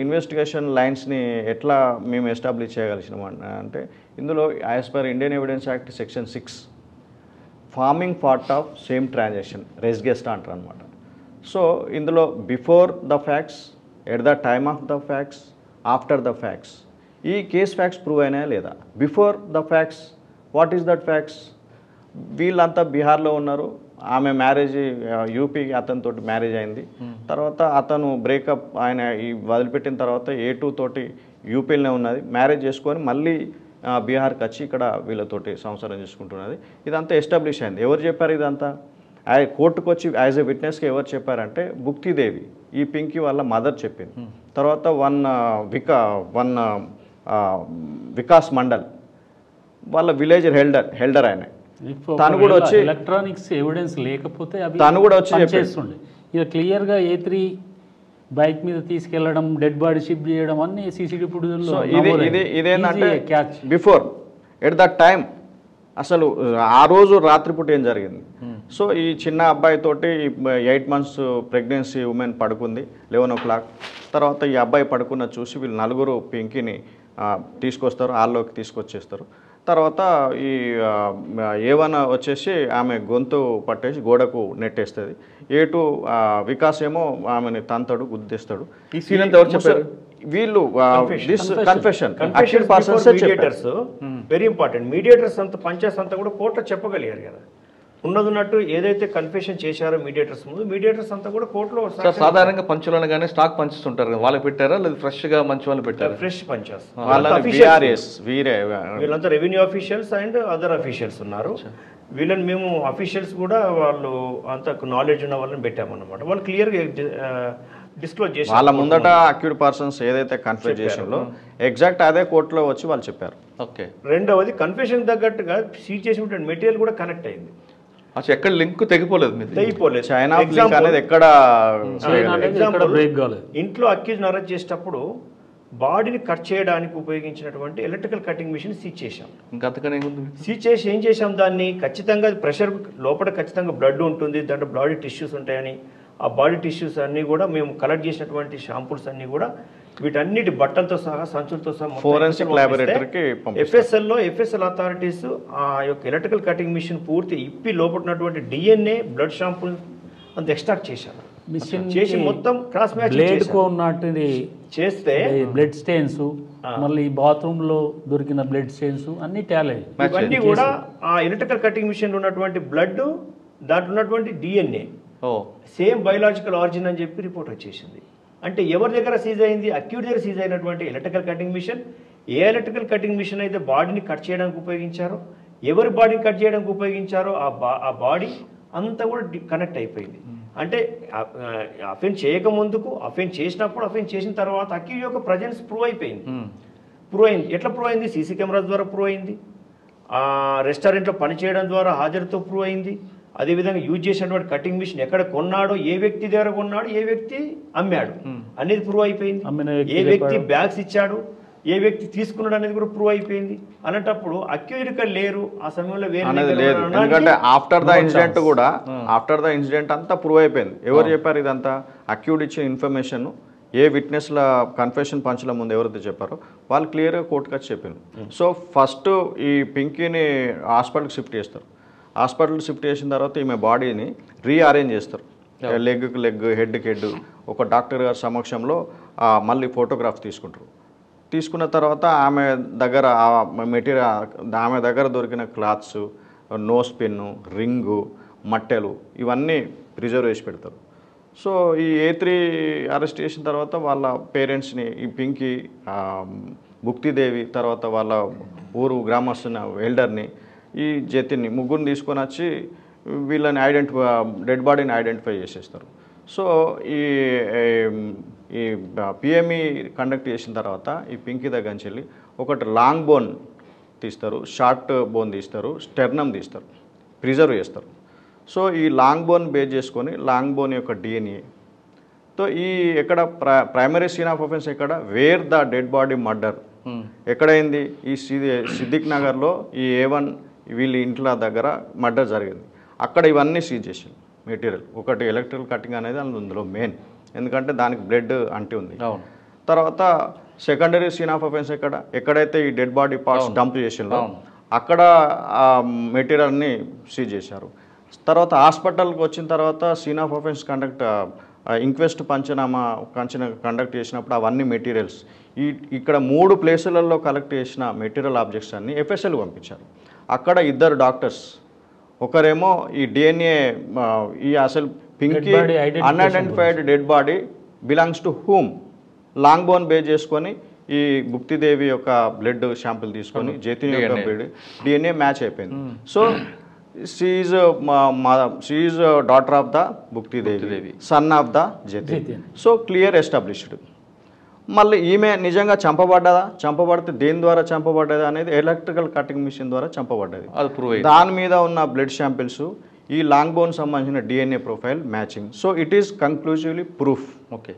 ఇన్వెస్టిగేషన్ లైన్స్ని ఎట్లా మేము ఎస్టాబ్లిష్ చేయగలిగినాం అంటే ఇందులో as per Indian evidence act section 6 forming part of same transaction res గెస్ట్ అంటారు అనమాట. సో ఇందులో before the facts, at the time of the facts, after the facts, ఈ కేస్ ఫ్యాక్ట్స్ ప్రూవ్ అయినాయా లేదా? Before the facts, what is that facts? వీళ్ళంతా బీహార్లో ఉన్నారు, ఆమె మ్యారేజ్ యూపీ అతనితో మ్యారేజ్ అయింది, తర్వాత అతను బ్రేకప్ ఆయన ఈ వదిలిపెట్టిన తర్వాత A2 తోటి యూపీలోనే ఉన్నది, మ్యారేజ్ చేసుకొని మళ్ళీ బీహార్కి వచ్చి ఇక్కడ వీళ్ళతోటి సంసారం చేసుకుంటున్నది. ఇదంతా ఎస్టాబ్లిష్ అయింది. ఎవరు చెప్పారు ఇదంతా? కోర్టుకు వచ్చి యాజ్ ఎ విట్నెస్గా ఎవరు చెప్పారంటే భుక్తిదేవి, ఈ పింకీ వాళ్ళ మదర్ చెప్పింది. తర్వాత వికాస్ మండల్ వాళ్ళ విలేజ్ హెల్డర్ ఆయన, తను కూడా వచ్చి ఎలక్ట్రానిక్స్ ఎవిడెన్స్ లేకపోతే అవి తను కూడా వచ్చి చేస్తుండే. ఇక క్లియర్గా A3 బైక్ మీద తీసుకెళ్లడం, డెడ్ బాడీ షిఫ్ట్ చేయడం అన్ని CCTV ఫుటేజ్లో ఇదేంటంటే బిఫోర్ ఎట్ దట్ టైం అసలు ఆ రోజు రాత్రిపూట ఏం జరిగింది. సో ఈ చిన్న అబ్బాయితోటి 8 months ప్రెగ్నెన్సీ ఉమెన్ పడుకుంది 11 o'clock. తర్వాత ఈ అబ్బాయి పడుకున్న చూసి వీళ్ళు నలుగురు పింకీని తీసుకొస్తారు, హాల్లోకి తీసుకొచ్చేస్తారు. తర్వాత ఈ A1 వచ్చేసి ఆమె గొంతు పట్టేసి గోడకు నెట్టేస్తుంది. A2 వికాస్ ఏమో ఆమెని తంతాడు, గుద్దేస్తాడు. ఈ సీన్ అంతా ఎవరు చెప్పారు? వీళ్ళు confession mediators very important. Mediators అంతా పంచాయత్ అంతా కూడా కోర్టులో చెప్పగలిగారు కదా, ఉన్నదున్నట్టు ఏదైతే కన్ఫెషన్ చేశారో మీడియేటర్స్ ముందు, మీడియేటర్స్ అంతా కూడా కోర్టులో. సార్ సాధారణంగా పంచులను కానీ స్టాక్ పంచెస్ ఉంటారు కదా, వాళ్ళకి పెట్టారా లేదా ఫ్రెష్గా మంచి వాళ్ళు పెట్టారా? ఫ్రెష్ పంచెస్. వీళ్ళంతా revenue officials and other officials ఉన్నారు. వీళ్ళని మేము అఫీషియల్స్ కూడా వాళ్ళు అంత నాలెడ్జ్ ఉన్న వాళ్ళని పెట్టామన్నమాట. వాళ్ళు క్లియర్గా డిస్క్లోజ్ చేసి వాళ్ళ ముందట అక్యూడ్ పర్సన్స్ ఏదైతే కన్ఫెస్ చేసిందో ఎగ్జాక్ట్ అదే కోర్టులో వచ్చి వాళ్ళు చెప్పారు. ఓకే. రెండవది కన్ఫెషన్ తగ్గట్టుగా సీజ్ చేసినటువంటి మెటీరియల్ కూడా కనెక్ట్ అయింది. అసలు ఎక్కడ లింక్ తెగిపోలేదు, తెగిపోలేదు. చైనా లింక్ అనేది ఎక్కడ ఇంట్లో అక్యూజ్ని అరెస్ట్ చేసేటప్పుడు బాడీని కట్ చేయడానికి ఉపయోగించినటువంటి ఎలక్ట్రికల్ కటింగ్ మిషన్ సీజ్ చేశాం. ఇంకా అంతకనే సీజ్ చేసి ఏం చేశాం, దాన్ని ఖచ్చితంగా ప్రెషర్ లోపల ఖచ్చితంగా బ్లడ్ ఉంటుంది, దాంట్లో బాడీ టిష్యూస్ ఉంటాయని ఆ బాడీ టిష్యూస్ అన్నీ కూడా మేము కలెక్ట్ చేసినటువంటి షాంపూల్స్ అన్నీ కూడా వీటన్నిటి బట్టలతో సహా సంచులతో సహా ఫోరెన్సిక్ ల్యాబొరేటరీకి ఎఫ్ఎస్ఎల్ అథారిటీస్ ఆ యొక్క ఎలక్ట్రికల్ కటింగ్ మిషన్ పూర్తి ఇప్పి లోపడున్నటువంటి DNA బ్లడ్ షాంపూల్ అంత ఎక్స్ట్రాక్ట్ చేశారు. చేసి మొత్తం క్రాస్ మ్యాచ్ చేస్తే బ్లడ్ స్టెయిన్స్, మళ్ళీ బాత్రూమ్ లో దొరికిన బ్లడ్ స్టెయిన్స్ అన్ని టాలీ ఇవన్నీ కూడా ఆ ఎలక్ట్రికల్ కటింగ్ మిషన్ ఉన్నటువంటి బ్లడ్, దాంట్లో ఉన్నటువంటి DNA సేమ్ బయోలాజికల్ ఆరిజిన్ అని చెప్పి రిపోర్ట్ వచ్చేసింది. అంటే ఎవరి దగ్గర సీజ్ అయింది? అక్యూట్ దగ్గర సీజ్ అయినటువంటి ఎలక్ట్రికల్ కటింగ్ మిషన్. ఏ ఎలక్ట్రికల్ కటింగ్ మిషన్ అయితే బాడీని కట్ చేయడానికి ఉపయోగించారో, ఎవరి బాడీని కట్ చేయడానికి ఉపయోగించారో ఆ బాడీ అంతా కూడా కనెక్ట్ అయిపోయింది. అంటే అఫెన్స్ చేయకముందుకు, అఫెన్స్ చేసినప్పుడు, అఫెన్స్ చేసిన తర్వాత అక్యూజ్ యొక్క ప్రజెన్స్ ప్రూవ్ అయిపోయింది. ఎట్లా ప్రూవ్ అయింది? సీసీ కెమెరాస్ ద్వారా ప్రూవ్ అయింది, రెస్టారెంట్లో పనిచేయడం ద్వారా హాజరుతో ప్రూవ్ అయింది. అదేవిధంగా యూజ్ చేసినటువంటి కటింగ్ మిషన్ ఎక్కడ కొన్నాడో, ఏ వ్యక్తి దగ్గర కొన్నాడు, ఏ వ్యక్తి అమ్మాడు అనేది ప్రూవ్ అయిపోయింది. ఏ వ్యక్తి బ్యాగ్స్ ఇచ్చాడు, ఏ వ్యక్తి తీసుకున్నాడు అనేది కూడా ప్రూవ్ అయిపోయింది. అలాంటప్పుడు అక్యూజ్డ్ లేరు ఆ సమయంలో లేదు. ఎందుకంటే ఆఫ్టర్ ద ఇన్సిడెంట్ అంతా ప్రూవ్ అయిపోయింది. ఎవరు చెప్పారు ఇదంతా? అక్యూడ్ ఇచ్చిన ఇన్ఫర్మేషన్ ఏ విట్నెస్ల కన్ఫెషన్ పంచుల ముందు ఎవరైతే చెప్పారో వాళ్ళు క్లియర్గా కోర్టుకి వచ్చి చెప్పారు. సో ఫస్ట్ ఈ పింకీని హాస్పిటల్కి షిఫ్ట్ చేస్తారు. హాస్పిటల్ షిఫ్ట్ చేసిన తర్వాత ఈమె బాడీని రీఅరేంజ్ చేస్తారు, లెగ్కి లెగ్, హెడ్కి హెడ్. ఒక డాక్టర్ గారి సమక్షంలో మళ్ళీ ఫోటోగ్రాఫ్ తీసుకుంటారు. తీసుకున్న తర్వాత ఆమె దగ్గర ఆమె దగ్గర దొరికిన క్లాత్స్, నోస్ పిన్ను, రింగు, మట్టెలు ఇవన్నీ ప్రిజర్వ్ చేసి పెడతారు. సో ఈ A3 అరెస్ట్ చేసిన తర్వాత వాళ్ళ పేరెంట్స్ని, ఈ పింకీ, భుక్తిదేవి, తర్వాత వాళ్ళ ఊరు గ్రామస్తున్న ఎల్డర్ని, ఈ జతిని, ముగ్గురిని తీసుకొని వచ్చి వీళ్ళని డెడ్ బాడీని ఐడెంటిఫై చేసేస్తారు. సో ఈ PME కండక్ట్ చేసిన తర్వాత ఈ పింకీ దగ్గర నుంచి వెళ్ళి ఒకటి లాంగ్ బోన్ తీస్తారు, షార్ట్ బోన్ తీస్తారు, స్టెర్నమ్ తీస్తారు, ప్రిజర్వ్ చేస్తారు. సో ఈ లాంగ్ బోన్ బేస్ చేసుకొని లాంగ్ బోన్ యొక్క DNA తో ఈ ఎక్కడ ప్రైమరీ సీన్ ఆఫ్ అఫెన్స్ ఎక్కడ, where the dead body murder ఎక్కడైంది? ఈ సిద్దిక్ నగర్లో ఈ A1 వీళ్ళ ఇంట్లో దగ్గర మర్డర్ జరిగింది. అక్కడ ఇవన్నీ సీజ్ చేసింది మెటీరియల్. ఒకటి ఎలక్ట్రికల్ కటింగ్ అనేది అందులో మెయిన్. ఎందుకంటే దానికి బ్లడ్ అంటి ఉంది. అవును. తర్వాత సెకండరీ సీన్ ఆఫ్ అఫెన్స్ ఎక్కడైతే ఈ డెడ్ బాడీ పార్ట్స్ డంప్ చేసిందో అక్కడ ఆ మెటీరియల్ని సీజ్ చేశారు. తర్వాత హాస్పిటల్కి వచ్చిన తర్వాత scene of offence inquest panchnama conduct చేసినప్పుడు అవన్నీ మెటీరియల్స్ ఇక్కడ 3 ప్లేసులలో కలెక్ట్ చేసిన మెటీరియల్ ఆబ్జెక్ట్స్ అన్ని ఎఫ్ఎస్ఎల్ పంపించారు. అక్కడ 2 డాక్టర్స్, ఒకరేమో ఈ డిఎన్ఏ ఈ అసలు Pinky unidentified dead body belongs to whom long bone base చేసుకొని ఈ భుక్తిదేవి యొక్క బ్లడ్ శాంపిల్ తీసుకొని జతిన్ యొక్క బ్లడ్ డిఎన్ఏ మ్యాచ్ అయిపోయింది. So she is daughter of the Bhuktidevi, son of the Jatin. So clear established. మళ్ళీ ఈమె నిజంగా చంపబడితే దేని ద్వారా చంపబడ్డది అనేది ఎలక్ట్రికల్ కటింగ్ మిషన్ ద్వారా చంపబడ్డది. దాని మీద ఉన్న బ్లడ్ శాంపిల్స్ ఈ లాంగ్ బోన్ సంబంధించిన DNA profile matching. So it is conclusively proof. Okay,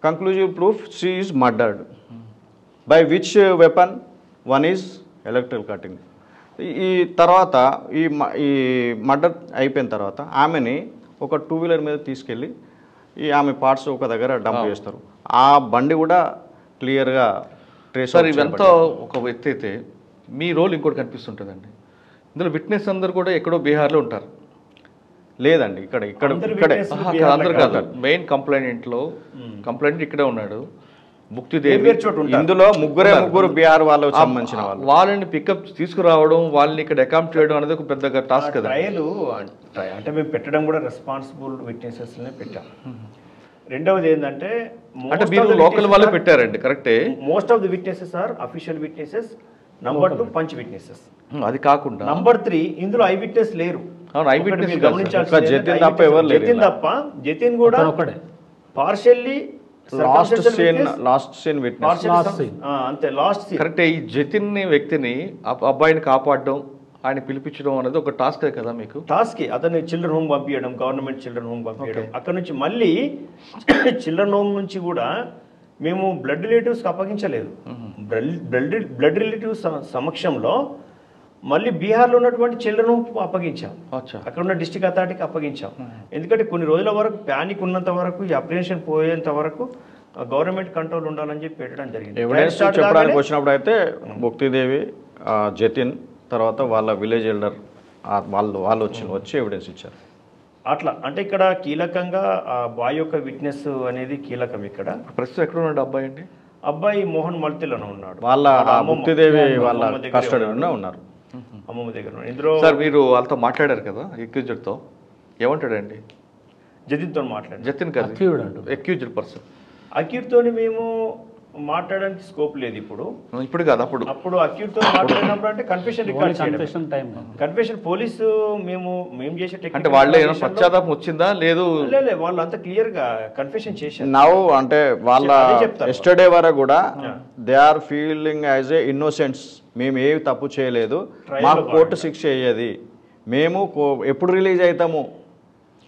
conclusive proof she is murdered. By which weapon? One is electrical cutting. ఈ తర్వాత ఈ మర్డర్ అయిపోయిన తర్వాత ఆమెని ఒక 2 వీలర్ మీద తీసుకెళ్ళి ఆమె పార్ట్స్ ఒక దగ్గర డంప్ చేస్తారు. ఆ బండి కూడా క్లియర్గా ట్రేస్. సార్ ఇవంతా ఒక వ్యక్తి అయితే మీ రోల్ ఇంకోటి కనిపిస్తుంటుందండి. ఇందులో విట్నెస్ అందరు కూడా ఎక్కడో బీహార్లో ఉంటారు. లేదండి, ఇక్కడే అందరు కాదు. మెయిన్ కంప్లైంట్ ఇక్కడే ఉన్నాడు భుక్తిదేవి. ఇందులో ముగ్గురు బీహార్ వాళ్ళకి సంబంధించిన వాళ్ళని పికప్ తీసుకురావడం, వాళ్ళని ఇక్కడ అకామిడేట్ చేయడం అనేది ఒక పెద్ద టాస్క్ కదా. అంటే మేము పెట్టడం కూడా రెస్పాన్సిబుల్ విట్నెసెస్నే పెట్టాం. రెండవది ఏంటంటే అంటే మీరు లోకల్ వాళ్ళే పెట్టారండి, కరెక్టే. Most of the witnesses are official witnesses. Number 2 punch witnesses. అది కాకుండా నంబర్ 3 ఇందులో ఐ విట్నెస్ లేరు. జతిన్ కూడా పార్షియల్లీ అంతే లాస్ట్ సీన్. కరెక్టే. ఈ జతిన్ వ్యక్తిని అబ్బాయిని కాపాడడం, ఆయన పిలిపించడం అనేది ఒక టాస్క్ కదా మీకు? టాస్క్. అతన్ని చిల్డ్రన్ హోమ్ పంపించడం, గవర్నమెంట్ చిల్డ్రన్ హోమ్ పంపించడం. అక్కడ నుంచి మళ్ళీ చిల్డ్రన్ హోమ్ నుంచి కూడా మేము బ్లడ్ రిలేటివ్స్కి అప్పగించలేదు. బ్లడ్ రిలేటివ్స్ సమక్షంలో మళ్ళీ బీహార్లో ఉన్నటువంటి చిల్డ్రన్ హోమ్ అప్పగించాం, అక్కడ ఉన్న డిస్ట్రిక్ట్ అథారిటీకి అప్పగించాం. ఎందుకంటే కొన్ని రోజుల వరకు ప్యానిక్ ఉన్నంత వరకు, ఈ అప్రిహెన్షన్ పోయేంత వరకు గవర్నమెంట్ కంట్రోల్ ఉండాలని చెప్పి పెట్టడం జరిగింది. ఎవిడెన్స్ చెప్పడానికి వచ్చినప్పుడు అయితే భుక్తిదేవి, జతిన్, తర్వాత వాళ్ళ విలేజ్ ఎల్డర్ వాళ్ళు వచ్చి ఎవిడెన్స్ ఇచ్చారు. అట్లా అంటే ఇక్కడ కీలకంగా ఆ బాయ్ యొక్క విట్నెస్ అనేది కీలకం. ఇక్కడ ప్రస్తుతం ఎక్కడ ఉన్నాడు అబ్బాయి అండి? అబ్బాయి మోహన్ మల్తిలోనే ఉన్నాడు. వాళ్ళ భుక్తిదేవి వాళ్ళ కస్టడీలోనే ఉన్నారు, అమ్మమ్మ దగ్గర. ఇందులో సార్ మీరు వాళ్ళతో మాట్లాడారు కదా అక్యూజ్డ్తో, ఏమంటాడండి? జతిన్తో మాట్లాడారు. జతిన్ కాదు, అక్యూజ్డ్ పర్సన్. అక్యూజ్డ్తో మేము మాట్లాడడానికి స్కోప్ లేదు ఇప్పుడు కాదు. అప్పుడు అక్యూజ్డ్తో మాట్లాడినప్పుడు అంటే కన్ఫెషన్ రికార్డ్ చేయడం. కన్ఫెషన్ పోలీసు మేము చేసే అంటే వాళ్ళే పశ్చాత్తాపం వచ్చిందా లేదు? వాళ్ళు అంతా క్లియర్ గా కన్ఫెషన్ చేశారు. నౌ అంటే వాళ్ళ ఎస్టర్డే వరకు కూడా they are feeling as a innocents. మేము ఏవి తప్పు చేయలేదు, మాకు కోర్టు శిక్ష అయ్యేది, మేము ఎప్పుడు రిలీజ్ అవుతాము,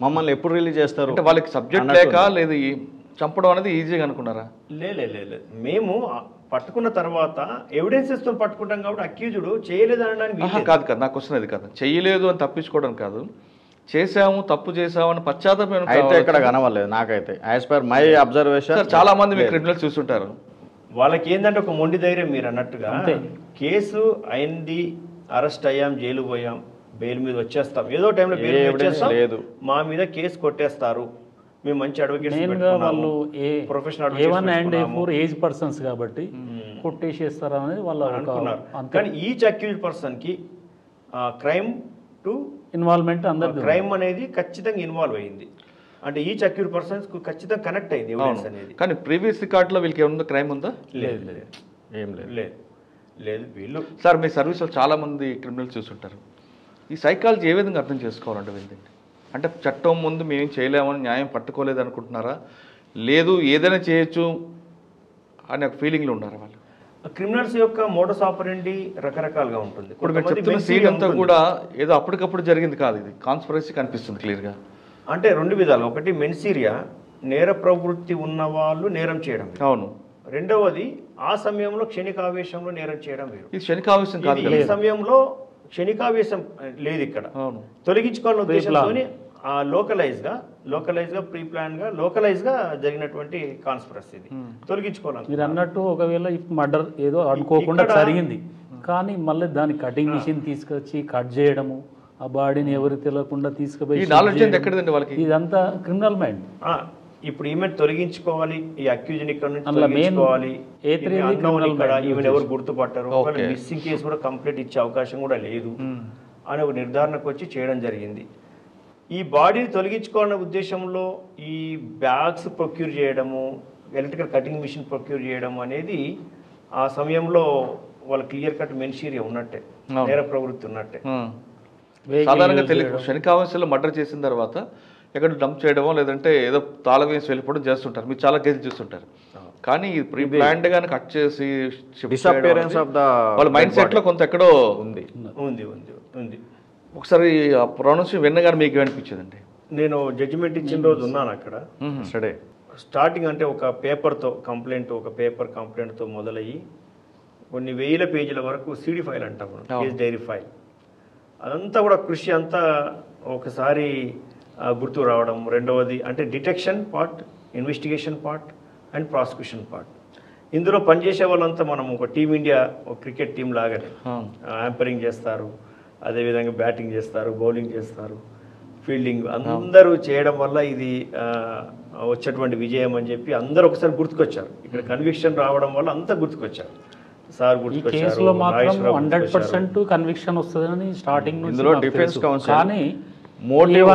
మమ్మల్ని ఎప్పుడు రిలీజ్ చేస్తారు. అంటే వాళ్ళకి సబ్జెక్ట్ లేక లేదు చంపడం అనేది ఈజీగా అనుకున్నారా? లేదు, మేము పట్టుకున్న తర్వాత ఎవిడెన్సెస్తో పట్టుకుంటాం కాబట్టి అక్యూజ్డ్ చేయలేదు అనడానికి కాదు. నా క్వశ్చన్ అది కాదు, చేయలేదు అని తప్పించుకోవడం కాదు, చేసాము తప్పు చేసాము అని పశ్చాత్తాపం అయితే ఇక్కడ కనవలేదు నాకైతే. యాజ్ పర్ మై అబ్జర్వేషన్ చాలా మంది మీ క్రిమినల్స్ చూస్తుంటారు, వాళ్ళకి ఏంటంటే ఒక మొండి ధైర్యం. మీరు అన్నట్టుగా కేసు అయింది, అరెస్ట్ అయ్యాం, జైలు పోయాం, బెయిల్ మీద వచ్చేస్తాం, ఏదో టైంలో బెయిల్ వచ్చేస్తాం, మా మీద కేసు కొట్టేస్తారు, మేము మంచి అడ్వకేట్స్ వాళ్ళు ప్రొఫెషనల్ ఏజ్ పర్సన్స్ కాబట్టి కొట్టేసేస్తారు అనేది వాళ్ళు అనుకున్నారు. కానీ ఈచ్ అక్యూజ్డ్ పర్సన్ కి క్రైమ్ టు ఇన్వాల్వ్మెంట్, అందరు క్రైమ్ అనేది ఖచ్చితంగా ఇన్వాల్వ్ అయింది. అంటే ఈచ్ అక్యూజ్డ్ పర్సన్స్ కు ఖచ్చితంగా కనెక్ట్ అయింది ఎవిడెన్స్ అనేది. కానీ ప్రీవియస్ రికార్డులో వీళ్ళకి ఏముందో క్రైమ్ ఉందా? లేదు. వీళ్ళు సార్ మీ సర్వీస్లో చాలా మంది క్రిమినల్స్ చూస్తుంటారు, ఈ సైకాలజీ ఏ విధంగా అర్థం చేసుకోవాలంటే వీళ్ళకి? అంటే చట్టం ముందు మేము చేయలేమని, న్యాయం పట్టుకోలేదు అనుకుంటున్నారా, లేదు ఏదైనా చేయొచ్చు అనే ఒక ఫీలింగ్లో ఉన్నారా వాళ్ళు? క్రిమినల్స్ యొక్క మోడస్ ఆపరెండి రకరకాలుగా ఉంటుంది. ఇప్పుడు మీరు చెప్తున్న సీన్ అంతా కూడా ఏదో అప్పటికప్పుడు జరిగింది కాదు, ఇది కాన్స్పిరసీ కనిపిస్తుంది క్లియర్గా. అంటే 2 విధాలు. ఒకటి మెన్సీరియా, నేర ప్రవృత్తి ఉన్న వాళ్ళు నేరం చేయడం. అవును. రెండవది ఆ సమయంలో క్షణికావేశంలో నేరం చేయడం వేరు. ఇది క్షణికావేశం కాదు. ఈ సమయంలో క్షణికావేశం లేదు ఇక్కడ, తొలగించుకోవాలనే ఉద్దేశంతో లోకలైజ్ గా లోకలైజ్గా ప్రీ ప్లాన్గా లోకలైజ్గా జరిగినటువంటి కాన్స్పిరసీ ఇది తొలగించుకోవాలి. మీరు అన్నట్టు ఒకవేళ మర్డర్ ఏదో అనుకోకుండా జరిగింది, కానీ మళ్ళీ దాని కటింగ్ మిషన్ తీసుకొచ్చి కట్ చేయడము, ఆ బాడీని ఎవరు తెలియకుండా తీసుకుపోయి ఎక్కడండి వాళ్ళకి, ఇదంతా క్రిమినల్ మైండ్. ఇప్పుడు ఈమె తొలగించుకోవాలి, ఈ అక్యూజ్ని ఇక్కడ నుంచి తొలగించుకోవాలి, ఈమెను ఎవరు గుర్తుపట్టారు, మిస్సింగ్ కేసు కూడా కంప్లీట్ ఇచ్చే అవకాశం కూడా లేదు అని ఒక నిర్ధారణకు వచ్చి చేయడం జరిగింది. ఈ బాడీని తొలగించుకోవాలనే ఉద్దేశంలో ఈ బ్యాగ్స్ ప్రొక్యూర్ చేయడము, ఎలక్ట్రికల్ కటింగ్ మిషన్ ప్రొక్యూర్ చేయడం అనేది ఆ సమయంలో వాళ్ళ క్లియర్ కట్ మెన్షీరియా ఉన్నట్టే, నేర ప్రవృత్తి ఉన్నట్టే. సాధారణంగా తెలియదు శనికావంశంలో మర్డర్ చేసిన తర్వాత ఎక్కడ డంప్ చేయడమో లేదంటే ఏదో తాళం వేసి వెళ్ళిపోవడం చేస్తుంటారు, మీరు చాలా కేసులు చూస్తుంటారు. కానీ ప్రీ ప్లాన్డ్ గానే కట్ చేసి డిసపియరెన్స్ ఆఫ్ ద వాళ్ళ మైండ్ సెట్ లో కొంత ఎక్కడో ఉంది ఉంది ఉంది ఉంది. ఒకసారి ఆ ప్రొనౌన్సియేషన్ విన్నగానే మీకు ఏమనిపించిందండి? నేను జడ్జిమెంట్ ఇచ్చిన రోజు ఉన్నాను అక్కడ. స్టార్టింగ్ అంటే ఒక పేపర్తో కంప్లైంట్, ఒక పేపర్ కంప్లైంట్తో మొదలయ్యి కొన్ని వేల పేజీల వరకు సిడి ఫైల్ అంటాం, కేస్ డైరీ ఫైల్, అదంతా కూడా కృషి అంతా ఒకసారి గుర్తు రావడం. రెండవది అంటే detection part, investigation part and prosecution part. ఇందులో పనిచేసే వాళ్ళంతా మనం ఒక టీమిండియా, ఒక క్రికెట్ టీం లాగానే యాంపరింగ్ చేస్తారు, అదేవిధంగా బ్యాటింగ్ చేస్తారు, బౌలింగ్ చేస్తారు, ఫీల్డింగ్ అందరూ చేయడం వల్ల ఇది వచ్చేటువంటి విజయం అని చెప్పి అందరూ ఒకసారి గుర్తుకొచ్చారు. ఇక్కడ కన్విక్షన్ రావడం వల్ల అంతా గుర్తుకొచ్చారు. సార్ గుర్తుకొచ్చారు, 100% కన్విక్షన్ వస్తుందని స్టార్టింగ్ నుంచి ఇందులో డిఫెన్స్ కౌన్సిల్ కానీ మోటివ్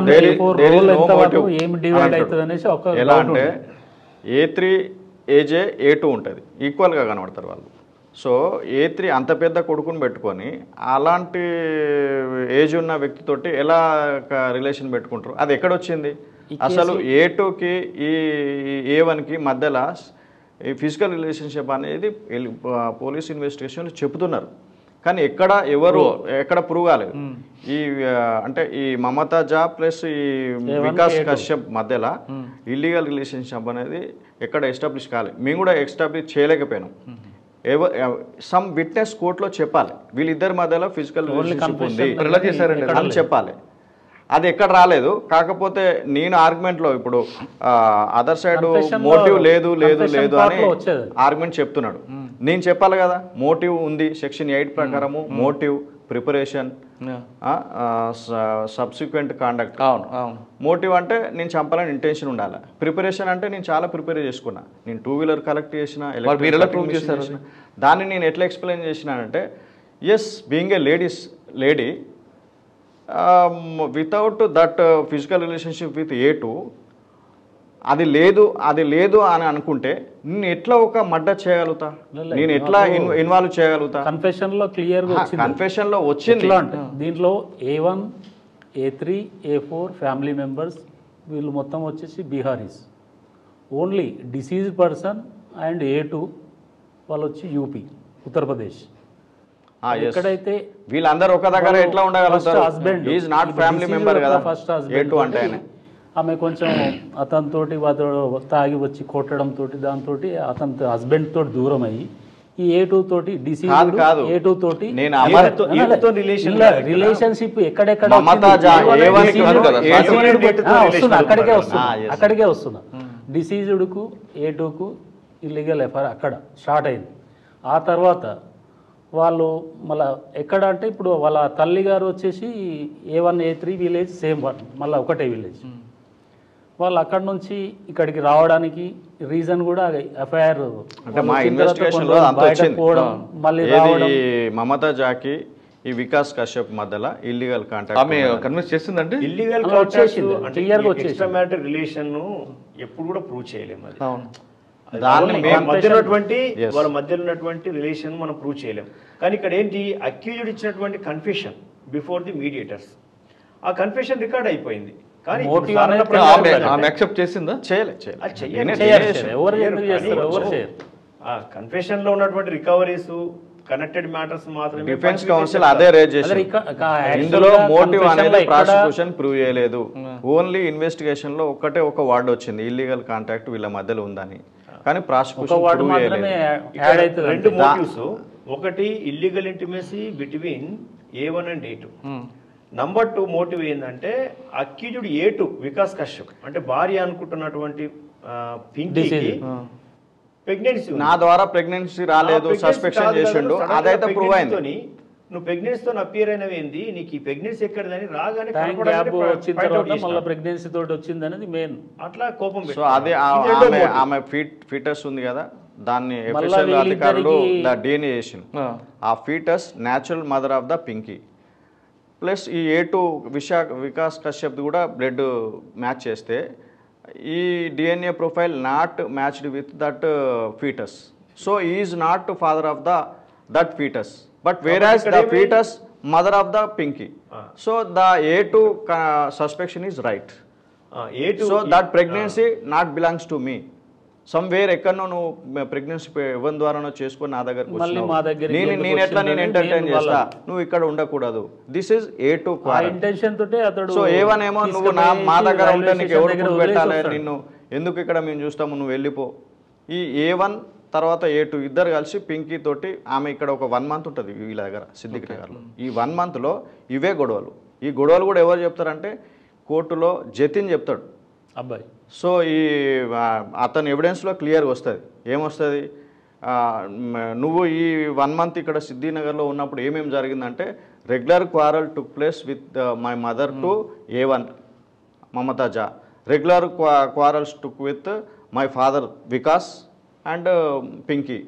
ఏమి డివైడ్ అవుతుంది అనేసి ఒక ఎలా అంటే A3 AJ A2 ఉంటుంది, ఈక్వల్గా కనబడతారు వాళ్ళు. సో A3 అంత పెద్ద కొడుకుని పెట్టుకొని అలాంటి ఏజ్ ఉన్న వ్యక్తితోటి ఎలా రిలేషన్ పెట్టుకుంటారు? అది ఎక్కడొచ్చింది అసలు? A2కి ఈ A1కి మధ్యలో ఈ ఫిజికల్ రిలేషన్షిప్ అనేది పోలీస్ ఇన్వెస్టిగేషన్లు చెబుతున్నారు, కానీ ఎక్కడ ప్రూవ్ కాలేదు. ఈ అంటే ఈ మమతా జా ప్లస్ ఈ వికాస్ కశ్యప్ మధ్యలో ఇల్లీగల్ రిలేషన్షిప్ అనేది ఎక్కడ ఎస్టాబ్లిష్ కాలేదు. మేము కూడా ఎస్టాబ్లిష్ చేయలేకపోయినాం. సమ్ విట్నెస్ కోర్టులో చెప్పాలి వీళ్ళిద్దరి మధ్యలో ఫిజికల్ రిలేషన్షిప్ ఉంది అని చెప్పాలి. అది ఎక్కడ రాలేదు. కాకపోతే నేను ఆర్గ్యుమెంట్లో ఇప్పుడు అదర్ సైడ్ మోటివ్ లేదు అని ఆర్గ్యుమెంట్ చెప్తున్నాడు. నేను చెప్పాలి కదా మోటివ్ ఉంది, సెక్షన్ 8 ప్రకారము motive, preparation, subsequent conduct. Motive అంటే నేను చంపాలని ఇంటెన్షన్ ఉండాలి, ప్రిపరేషన్ అంటే నేను చాలా ప్రిపేర్ చేసుకున్నా, నేను 2 వీలర్ కలెక్ట్ చేసిన, దాన్ని నేను ఎట్లా ఎక్స్ప్లెయిన్ చేసినానంటే as being a lady without that physical relationship with A2 అది లేదు అని అనుకుంటే నేను ఎట్లా ఒక మర్డర్ చేయగలుగుతా, నేను ఎట్లా ఇన్వాల్వ్ చేయగలుగుతా? కన్ఫెషన్లో క్లియర్గా కన్ఫెషన్లో వచ్చింది. దీంట్లో A1 A3 A4 family members వీళ్ళు మొత్తం వచ్చేసి Biharis. Only disease person and A2 వాళ్ళు వచ్చి యూపీ, ఉత్తరప్రదేశ్. ఎక్కడైతే వీళ్ళందరూ ఒక దగ్గర ఎట్లా ఉండగలుగుతారు? Husband is not family member కదా ఫస్ట్ హస్బెండ్ A2 అంటే. ఆమె కొంచెం అతనితోటి తాగి వచ్చి కొట్టడంతో దాంతో అతని హస్బెండ్ తోటి దూరం అయ్యి ఈ A2 తోటి డిసీజ్ A2 తోటి రిలేషన్షిప్ ఎక్కడెక్కడ అక్కడికే వస్తున్నా. డిసీజ్డ్కు A2కు ఇల్లీగల్ ఎఫ్ఐఆర్ అక్కడ స్టార్ట్ అయింది. ఆ తర్వాత వాళ్ళు మళ్ళీ ఎక్కడ అంటే ఇప్పుడు వాళ్ళ తల్లి గారు వచ్చేసి A1 A3 విలేజ్ సేమ్ మళ్ళీ ఒకటే విలేజ్. వాళ్ళు అక్కడ నుంచి ఇక్కడికి రావడానికి రీజన్ కూడా ఎఫ్ఐఆర్ అంటే మా ఇన్వెస్టిగేషన్లో అంత వచ్చింది. మమతా జాకి ఈ వికాస్ కశ్యప్ మధ్యలో ఇల్లీగల్ కాంటాక్ట్ ఆమె కన్విన్స్ చేసిందంటే illegal contact extra marital relation ఎప్పుడు కూడా ప్రూవ్ చేయలేము. అది వాళ్ళ మధ్యలో ఉన్నటువంటి రిలేషన్ మనం ప్రూవ్ చేయలేము. కానీ ఇక్కడ ఏంటి, అక్యూజ్డ్ ఇచ్చినటువంటి కన్ఫెషన్ బిఫోర్ ది మీడియేటర్స్, ఆ కన్ఫెషన్ రికార్డ్ అయిపోయింది. కానీ కన్ఫెషన్ లో ఉన్నటువంటి రికవరీస్ కనెక్టెడ్ మ్యాటర్స్ మాత్రమే డిఫెన్స్ కౌన్సిల్ అదే రేజ్ చేశారు. ఇందులో మోటివ్ అనేది ప్రాసిక్యూషన్ ప్రూవ్ చేయలేదు. ఓన్లీ ఇన్వెస్టిగేషన్ లో ఒక వర్డ్ వచ్చింది ఇల్లీగల్ కాంటాక్ట్ వీళ్ళ మధ్యలో ఉందని, కానీ ప్రాసిక్యూషన్ ప్రూవ్ చేయలేదు. రెండు మోటివ్స్, ఒకటి illegal intimacy between A1 and A2, number 2 motive ఏంటంటే అక్యూజ్డ్ A2 వికాస్ కశ్యప్ అంటే భార్య అనుకుంటున్నటువంటి పింకీకి ప్రెగ్నెన్సీ నా ద్వారా ప్రెగ్నెన్సీ రాలేదు సస్పెక్షన్ చేసిండు, అదైతే ప్రూవ్ అయింది. నువ్వు ప్రెగ్నెన్సీతో అపియర్ అయినవి ఏంది, నీకు ఈ ప్రెగ్నెన్సీ ఎక్కడదని రాగానే వచ్చిన తర్వాత మళ్ళీ ప్రెగ్నెన్సీ తోటి వచ్చింది అనేది మెయిన్. అట్లా కోపం. సో అది ఆమె ఫీటస్ ఉంది కదా, దాన్ని ఎఫ్ఎస్ఎల్ అధికారులు DNA చేసింది. ఆ foetus natural mother of the Pinky. Plus ఈ A2 వికాస్ కశ్యప్ కూడా బ్లడ్ మ్యాచ్ చేస్తే ఈ DNA profile not matched with that foetus. So is not father of that foetus, but whereas the foetus mother of the Pinky. So the A2 suspicion is right. So that pregnancy not belongs to me. Somewhere ఎక్కడనో నువ్వు pregnancy ఎవరి ద్వారానో చేసుకొని నా దగ్గరకు నేను ఎట్లా నేను ఎంటర్టైన్ చేస్తా, నువ్వు ఇక్కడ ఉండకూడదు. దిస్ ఇస్ A2 ఇంటెన్షన్ తోటే అతడు. సో A1 ఏమో నువ్వు మా దగ్గర ఉంటే నీకు ఎవరు ఫుడ్ పెట్టాలి, నిన్ను ఎందుకు ఇక్కడ మేము చూస్తాము, నువ్వు వెళ్ళిపో. ఈ A1 తర్వాత A2 ఇద్దరు కలిసి పింకీ తోటి, ఆమె ఇక్కడ ఒక 1 month ఉంటుంది వీళ్ళ దగ్గర సిద్దిక్ నగర్లో. ఈ 1 monthలో ఇవే గొడవలు. ఈ గొడవలు కూడా ఎవరు చెప్తారంటే కోర్టులో జతిన్ చెప్తాడు అబ్బాయి. సో ఈ అతని ఎవిడెన్స్లో క్లియర్గా వస్తుంది. ఏమొస్తుంది, నువ్వు ఈ 1 month ఇక్కడ సిద్ధినగర్లో ఉన్నప్పుడు ఏమేమి జరిగిందంటే regular quarrel took place with my mother to A1 Mamata Jha, regular quarrels took with my father Vikas and Pinky.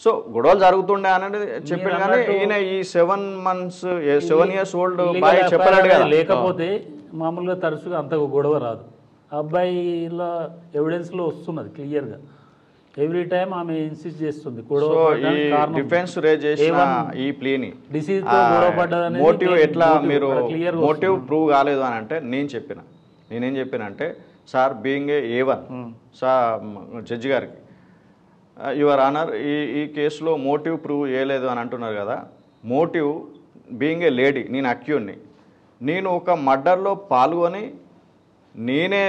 So గొడవలు జరుగుతుండే అనేది చెప్పింది, కానీ ఈయన ఈ 7 years ఓల్డ్ బాయ్ చెప్పలేడు కదా. లేకపోతే మామూలుగా తరచుగా అంత గొడవ రాదు. అబ్బాయిలో ఎవిడెన్స్లో వస్తున్నది క్లియర్గా. ఎవ్రీ టైం ఆమె ఇన్సిస్ట్ చేస్తుంది డిఫెన్స్ రేజ్ చేసిన ఈ ప్లీని మోటివ్ ఎట్లా మీరు మోటివ్ ప్రూవ్ కాలేదు అని అంటే నేనేం చెప్పిన అంటే sir being A1 sir judge గారికి యువర్ ఆనర్ ఈ కేసులో మోటివ్ ప్రూవ్ చేయలేదు అని అంటున్నారు కదా. మోటివ్ బీయింగ్ ఏ లేడీ, నేను అక్యూడ్ని, నేను ఒక మర్డర్లో పాల్గొని నేనే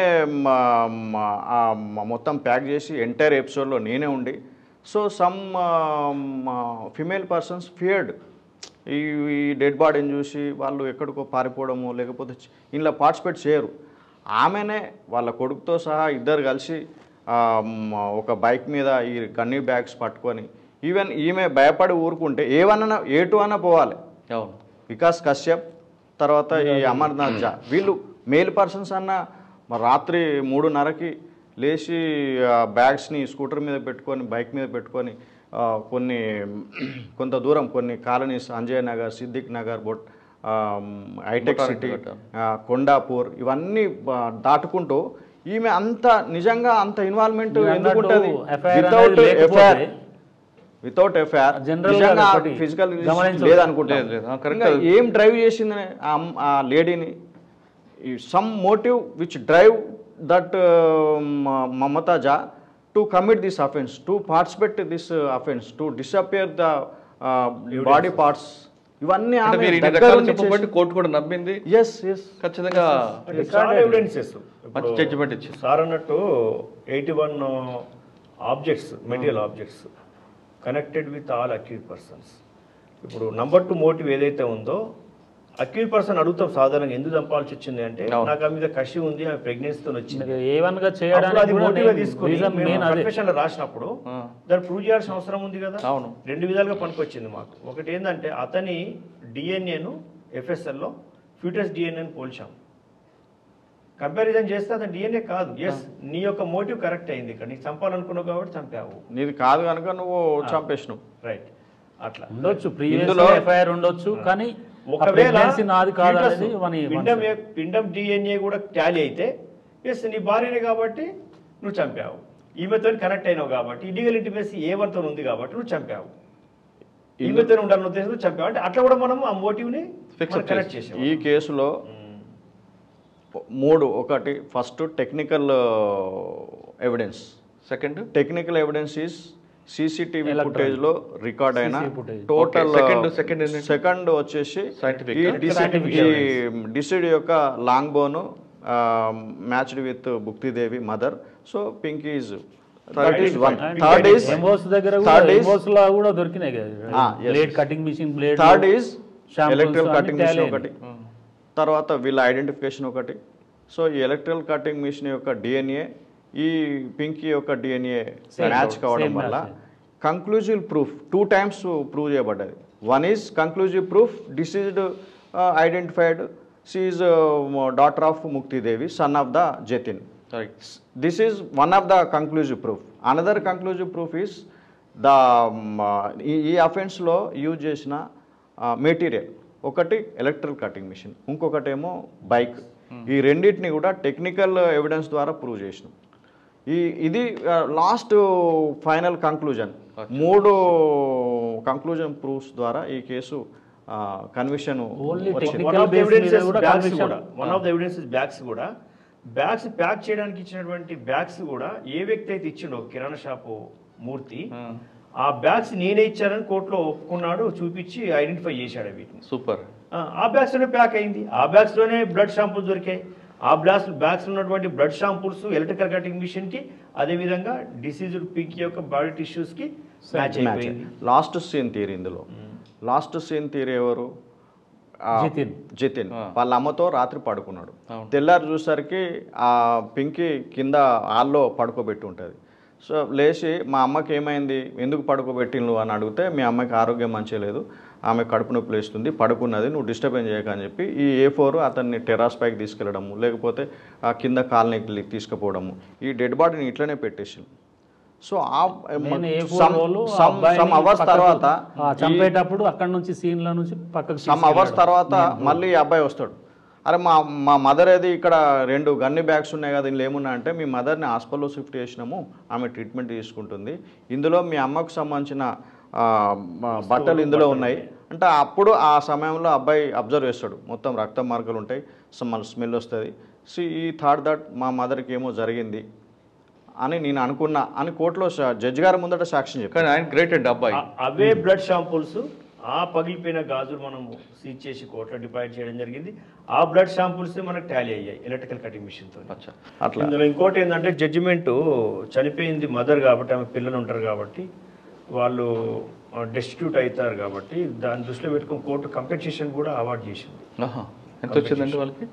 మొత్తం ప్యాక్ చేసి ఎంటైర్ ఎపిసోడ్లో నేనే ఉండి, so some female persons feared ఈ డెడ్ బాడీని చూసి వాళ్ళు ఎక్కడికో పారిపోవడము లేకపోతే ఇంట్లో పార్టిసిపేట్ చేయరు. ఆమెనే వాళ్ళ కొడుకుతో సహా ఇద్దరు కలిసి ఒక బైక్ మీద ఈ గన్నీ బ్యాగ్స్ పట్టుకొని, ఈవెన్ ఈమె భయపడి ఊరుకుంటే A2 అన్న పోవాలి. వికాస్ కశ్యప్ తర్వాత ఈ అమర్నాథ్ జా, వీళ్ళు మేల్ పర్సన్స్ అన్న రాత్రి 3:30కి లేచి బ్యాగ్స్ని స్కూటర్ మీద పెట్టుకొని బైక్ మీద పెట్టుకొని కొంత దూరం కొన్ని కాలనీస్ అంజయ్ నగర్, సిద్దిక్ నగర్, హైటెక్ సిటీ, కొండాపూర్ ఇవన్నీ దాటుకుంటూ ఈమె అంత నిజంగా అంత ఇన్వాల్వ్మెంట్ ఎందుకుంటుంది వితౌట్ ఎఫ్ఐఆర్ నిజంగా ఫిజికల్ లేదనుకుంటా. ఏం డ్రైవ్ చేసిందని ఆ లేడీని, some motive which drive that Mamata Jha to commit this offense, to participate in this offense, to disappear the body parts. ఇవన్నీ కోర్టు కూడా నమ్మింది. ఖచ్చితంగా ఎవిడెన్సెస్ జడ్జిమెంట్ ఇచ్చింది. సార్ అన్నట్టు 81 objects, material objects connected with all accused persons. ఇప్పుడు number 2 motive ఏదైతే ఉందో, accuse person అడుగుతాం సాధారణంగా ఎందుకు చంపాల్సి వచ్చింది అంటే నాకు ఆ మీద కషి ఉంది, ఆమె ప్రెగ్నెన్సీతో వచ్చింది. కన్ఫెషన్లో రాసినప్పుడు దాన్ని ప్రూవ్ చేయాల్సిన అవసరం ఉంది కదా. 2 విధాలుగా పనికొచ్చింది మాకు. ఒకటి ఏంటంటే అతని డిఎన్ఏను FSLలో ఫ్యూటస్ డిఎన్ఏను పోల్చాం. కంపారిజన్ చేస్తే అతని డిఎన్ఏ కాదు. ఎస్, నీ యొక్క మోటివ్ కరెక్ట్ అయింది, ఇక్కడ నీకు చంపాలనుకున్నావు కాబట్టి చంపావు, నీది కాదు కనుక నువ్వు చంపేసినావు. రైట్, అట్లా ఉండొచ్చు, ప్రీవియస్ ఎఫ్ఐఆర్ ఉండొచ్చు, కానీ ఒకవేళ పిండం డిఎన్ఏ కూడా టాలీ అయితే ఎస్ నీ భార్యనే కాబట్టి నువ్వు చంపావు, ఈమెతో కనెక్ట్ అయినావు కాబట్టి ఇల్లీగల్ ఇంటిమేసీ A1తో ఉంది కాబట్టి నువ్వు చంపావు, ఈమెతో ఉండాలని ఉద్దేశంతో చంపావు. అంటే అట్లా కూడా మనం ఆ మోటివ్ని కనెక్ట్ చేసాం. ఈ కేసులో 3, ఒకటి first technical evidence, second technical evidence is CCTV ఫుటేజ్లో రికార్డ్ అయిన టోటల్, సెకండ్ వచ్చేసి డిసిడ్ యొక్క long bone matched with Bhuktidevi mother. So Pinky is third is electrical cutting machine ఒకటి, తర్వాత వీళ్ళ ఐడెంటిఫికేషన్ ఒకటి. సో ఈ ఎలక్ట్రికల్ కటింగ్ మిషన్ యొక్క డిఎన్ఏ ఈ పింకీ యొక్క డిఎన్ఏ మ్యాచ్ కావడం వల్ల కంక్లూజివ్ ప్రూఫ్ 2 times ప్రూవ్ చేయబడ్డది. One is conclusive proof deceased identified she is daughter of ముక్తిదేవి sun of the Jatin. This is one of the conclusive proof. Another conclusive proof is the ఈ అఫెన్స్లో use చేసిన material ఒకటి electrical cutting machine, ఇంకొకటేమో bike. ఈ రెండింటిని కూడా technical evidence ద్వారా prove చేసినాం. ఇది last final conclusion. 3 conclusion proofs ద్వారా ఈ case conviction. One of the evidences bags కూడా బ్యాగ్స్ ప్యాక్ చేయడానికి ఇచ్చినటువంటి బ్యాగ్స్ కూడా ఏ వ్యక్తి అయితే ఇచ్చిండో కిరాణా షాపు మూర్తి ఆ బ్యాగ్స్ నేనే ఇచ్చానని కోర్టులో ఒప్పుకున్నాడు, చూపించి ఐడెంటిఫై చేశాడు వీటిని. సూపర్. ఆ బ్యాగ్స్ లోనే ప్యాక్ అయింది, ఆ బ్యాగ్స్ లోనే బ్లడ్ షాంపుల్స్ దొరికాయి. ఆ బ్యాగ్స్ ఉన్నటువంటి blood samples electrical cutting machine కి అదే విధంగా డిసీజ్డ్ పింకీ యొక్క బాడీ టిష్యూస్ కి మ్యాచ్ అయిపోయింది. లాస్ట్ సీన్ థియరీ ఇందులో లాస్ట్ సీన్ థియరీ ఎవరు? జతిన్ వాళ్ళ అమ్మతో రాత్రి పడుకున్నాడు. తెల్లారి చూసరికి ఆ పింకీ కింద హాల్లో పడుకోబెట్టి ఉంటుంది. సో లేచి మా అమ్మకి ఏమైంది, ఎందుకు పడుకోబెట్టిండు అని అడిగితే మీ అమ్మకి ఆరోగ్యం మంచిగా లేదు, ఆమె కడుపు నొప్పి లేస్తుంది, పడుకున్నది, నువ్వు డిస్టర్బెన్స్ చేయకని చెప్పి ఈ A4 అతన్ని టెర్రాస్ పైకి తీసుకెళ్ళడము, లేకపోతే ఆ కింద కాలనీకి తీసుకుపోవడము, ఈ డెడ్ బాడీని ఇట్లనే పెట్టేసి. సో సమ్ అవర్స్ తర్వాత చంపేటప్పుడు అక్కడ నుంచి సీన్ల నుంచి పక్కకు సమ్ అవర్స్ తర్వాత మళ్ళీ అబ్బాయి వస్తాడు. అరే మా మదర్ ఏది, ఇక్కడ 2 గన్ని బ్యాగ్స్ ఉన్నాయి కదా, ఇందులో ఏమున్నా అంటే మీ మదర్ని హాస్పిటల్లో షిఫ్ట్ చేసినాము, ఆమె ట్రీట్మెంట్ తీసుకుంటుంది, ఇందులో మీ అమ్మకు సంబంధించిన బట్టలు ఇందులో ఉన్నాయి అంటే అప్పుడు ఆ సమయంలో అబ్బాయి అబ్జర్వ్ చేస్తాడు, మొత్తం రక్త మార్గాలు ఉంటాయి, స్మెల్ వస్తుంది. సో ఈ థాట్ దట్ మా మదర్కి ఏమో జరిగింది అని నేను అనుకున్నా అని కోర్టులో జడ్జి గారి ముందట సాక్ష్యం చెప్పాను. ఆయన గ్రేట్ అండి అబ్బాయి. అవే బ్లడ్ షాంపుల్స్ ఆ పగిలిపోయిన గాజులు మనం సీజ్ చేసి కోర్టులో డిపాజిట్ చేయడం జరిగింది. ఆ బ్లడ్ షాంపుల్స్ మనకు టాలీ అయ్యాయి ఎలక్ట్రికల్ కటింగ్ మిషన్తో. అట్లా ఇందులో ఇంకోటి ఏంటంటే జడ్జిమెంట్ చనిపోయింది మదర్ కాబట్టి, ఆమె పిల్లలు ఉంటారు కాబట్టి, వాళ్ళు డెస్టిట్యూట్ అవుతారు కాబట్టి దాన్ని దృష్టిలో పెట్టుకుని కోర్టు కంపెన్సేషన్ కూడా అవార్డు చేసింది. ఎంత వచ్చిందండి వాళ్ళకి?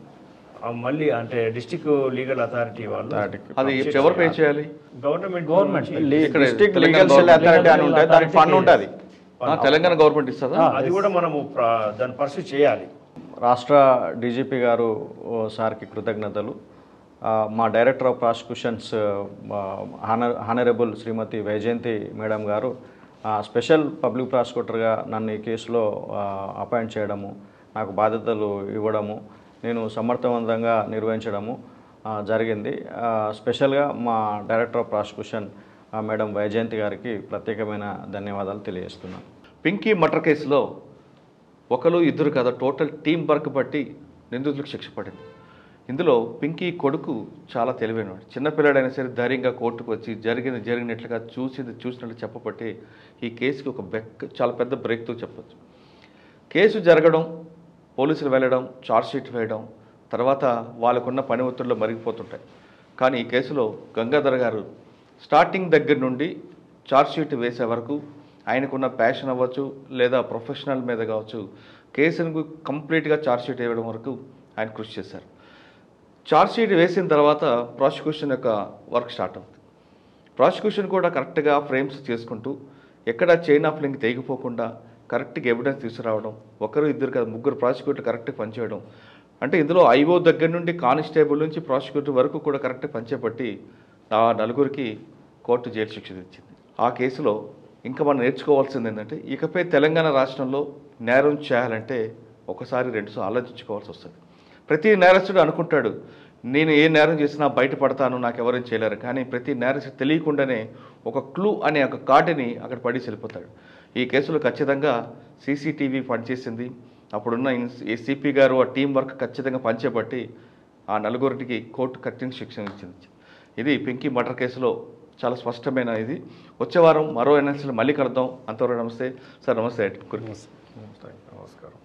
మళ్ళీ అంటే డిస్ట్రిక్ట్ లీగల్ అథారిటీ వాళ్ళు. అది ఎవరు పే చేయాలి? Government district legal cell authority అని ఉంటుంది, దానికి ఫండ్ ఉంటుంది. తెలంగాణ గవర్నమెంట్ ఇస్తుందా? అది కూడా మనము దాన్ని పర్సూ చేయాలి. రాష్ట్ర డీజీపీ గారు సార్కి కృతజ్ఞతలు. మా director of prosecutions honourable Shrimati Vaijayanti madam గారు స్పెషల్ పబ్లిక్ ప్రాసిక్యూటర్గా నన్ను ఈ కేసులో అపాయింట్ చేయడము, నాకు బాధ్యతలు ఇవ్వడము, నేను సమర్థవంతంగా నిర్వహించడము జరిగింది. స్పెషల్గా మా director of prosecution madam Vyjayanthi గారికి ప్రత్యేకమైన ధన్యవాదాలు తెలియజేస్తున్నాను. పింకీ మర్డర్ కేసులో 1-2 కాదు, టోటల్ టీం వర్క్ బట్టి నిందితులకు శిక్ష పడింది. ఇందులో పింకీ కొడుకు చాలా తెలివైనవాడు. చిన్నపిల్లాడైనా సరే ధైర్యంగా కోర్టుకు వచ్చి జరిగినట్లుగా చూసినట్లు చెప్పబట్టి ఈ కేసుకి చాలా పెద్ద బ్రేక్తో చెప్పచ్చు. కేసు జరగడం, పోలీసులు వెళ్ళడం, ఛార్జ్షీట్ వేయడం, తర్వాత వాళ్ళకున్న పని ఒత్తిడిలో మరిగిపోతుంటాయి. కానీ ఈ కేసులో గంగాధర్ గారు స్టార్టింగ్ దగ్గర నుండి ఛార్జ్షీట్ వేసే వరకు ఆయనకున్న ప్యాషన్ అవ్వచ్చు లేదా ప్రొఫెషనల్ మీద కావచ్చు, కేసును కంప్లీట్గా ఛార్జ్షీట్ వేయడం వరకు ఆయన కృషి చేశారు. ఛార్జ్షీట్ వేసిన తర్వాత ప్రాసిక్యూషన్ యొక్క వర్క్ స్టార్ట్ అవుతుంది. ప్రాసిక్యూషన్ కూడా కరెక్ట్గా ఫ్రేమ్స్ చేసుకుంటూ ఎక్కడ చైన్ ఆఫ్ లింక్ తెగిపోకుండా కరెక్ట్గా ఎవిడెన్స్ తీసుకురావడం, 1-2 కాదు 3 ప్రాసిక్యూటర్ కరెక్ట్గా పనిచేయడం. అంటే ఇందులో ఐఓ దగ్గర నుండి కానిస్టేబుల్ నుంచి ప్రాసిక్యూటర్ వరకు కూడా కరెక్ట్గా పనిచేపట్టి ఆ 4కి కోర్టు జైలు శిక్ష ఇచ్చింది. ఆ కేసులో ఇంకా మనం నేర్చుకోవాల్సింది ఏంటంటే, ఇకపై తెలంగాణ రాష్ట్రంలో నేరం చేయాలంటే 1-2 ఆలోచించుకోవాల్సి వస్తుంది. ప్రతి నేరస్తుడు అనుకుంటాడు నేను ఏ నేరం చేసినా బయటపడతాను, నాకు ఎవరేం చేయలేరు. కానీ ప్రతి నేరస్తుడు తెలియకుండానే ఒక క్లూ అనే ఒక కార్డుని అక్కడ పడి వెళ్ళిపోతాడు. ఈ కేసులో ఖచ్చితంగా సీసీటీవీ పనిచేసింది. అప్పుడున్న సిపి గారు ఆ టీం వర్క్ ఖచ్చితంగా పనిచేపట్టి ఆ 4కి కోర్టు కఠిన శిక్షణ ఇచ్చింది. ఇది పింకీ మర్డర్ కేసులో చాలా స్పష్టమైన ఇది. వచ్చే వారం మరో ఎన్ఎల్సీలో మళ్ళీ కలుద్దాం. అంతవరకు నమస్తే సార్. నమస్తే. నమస్కారం.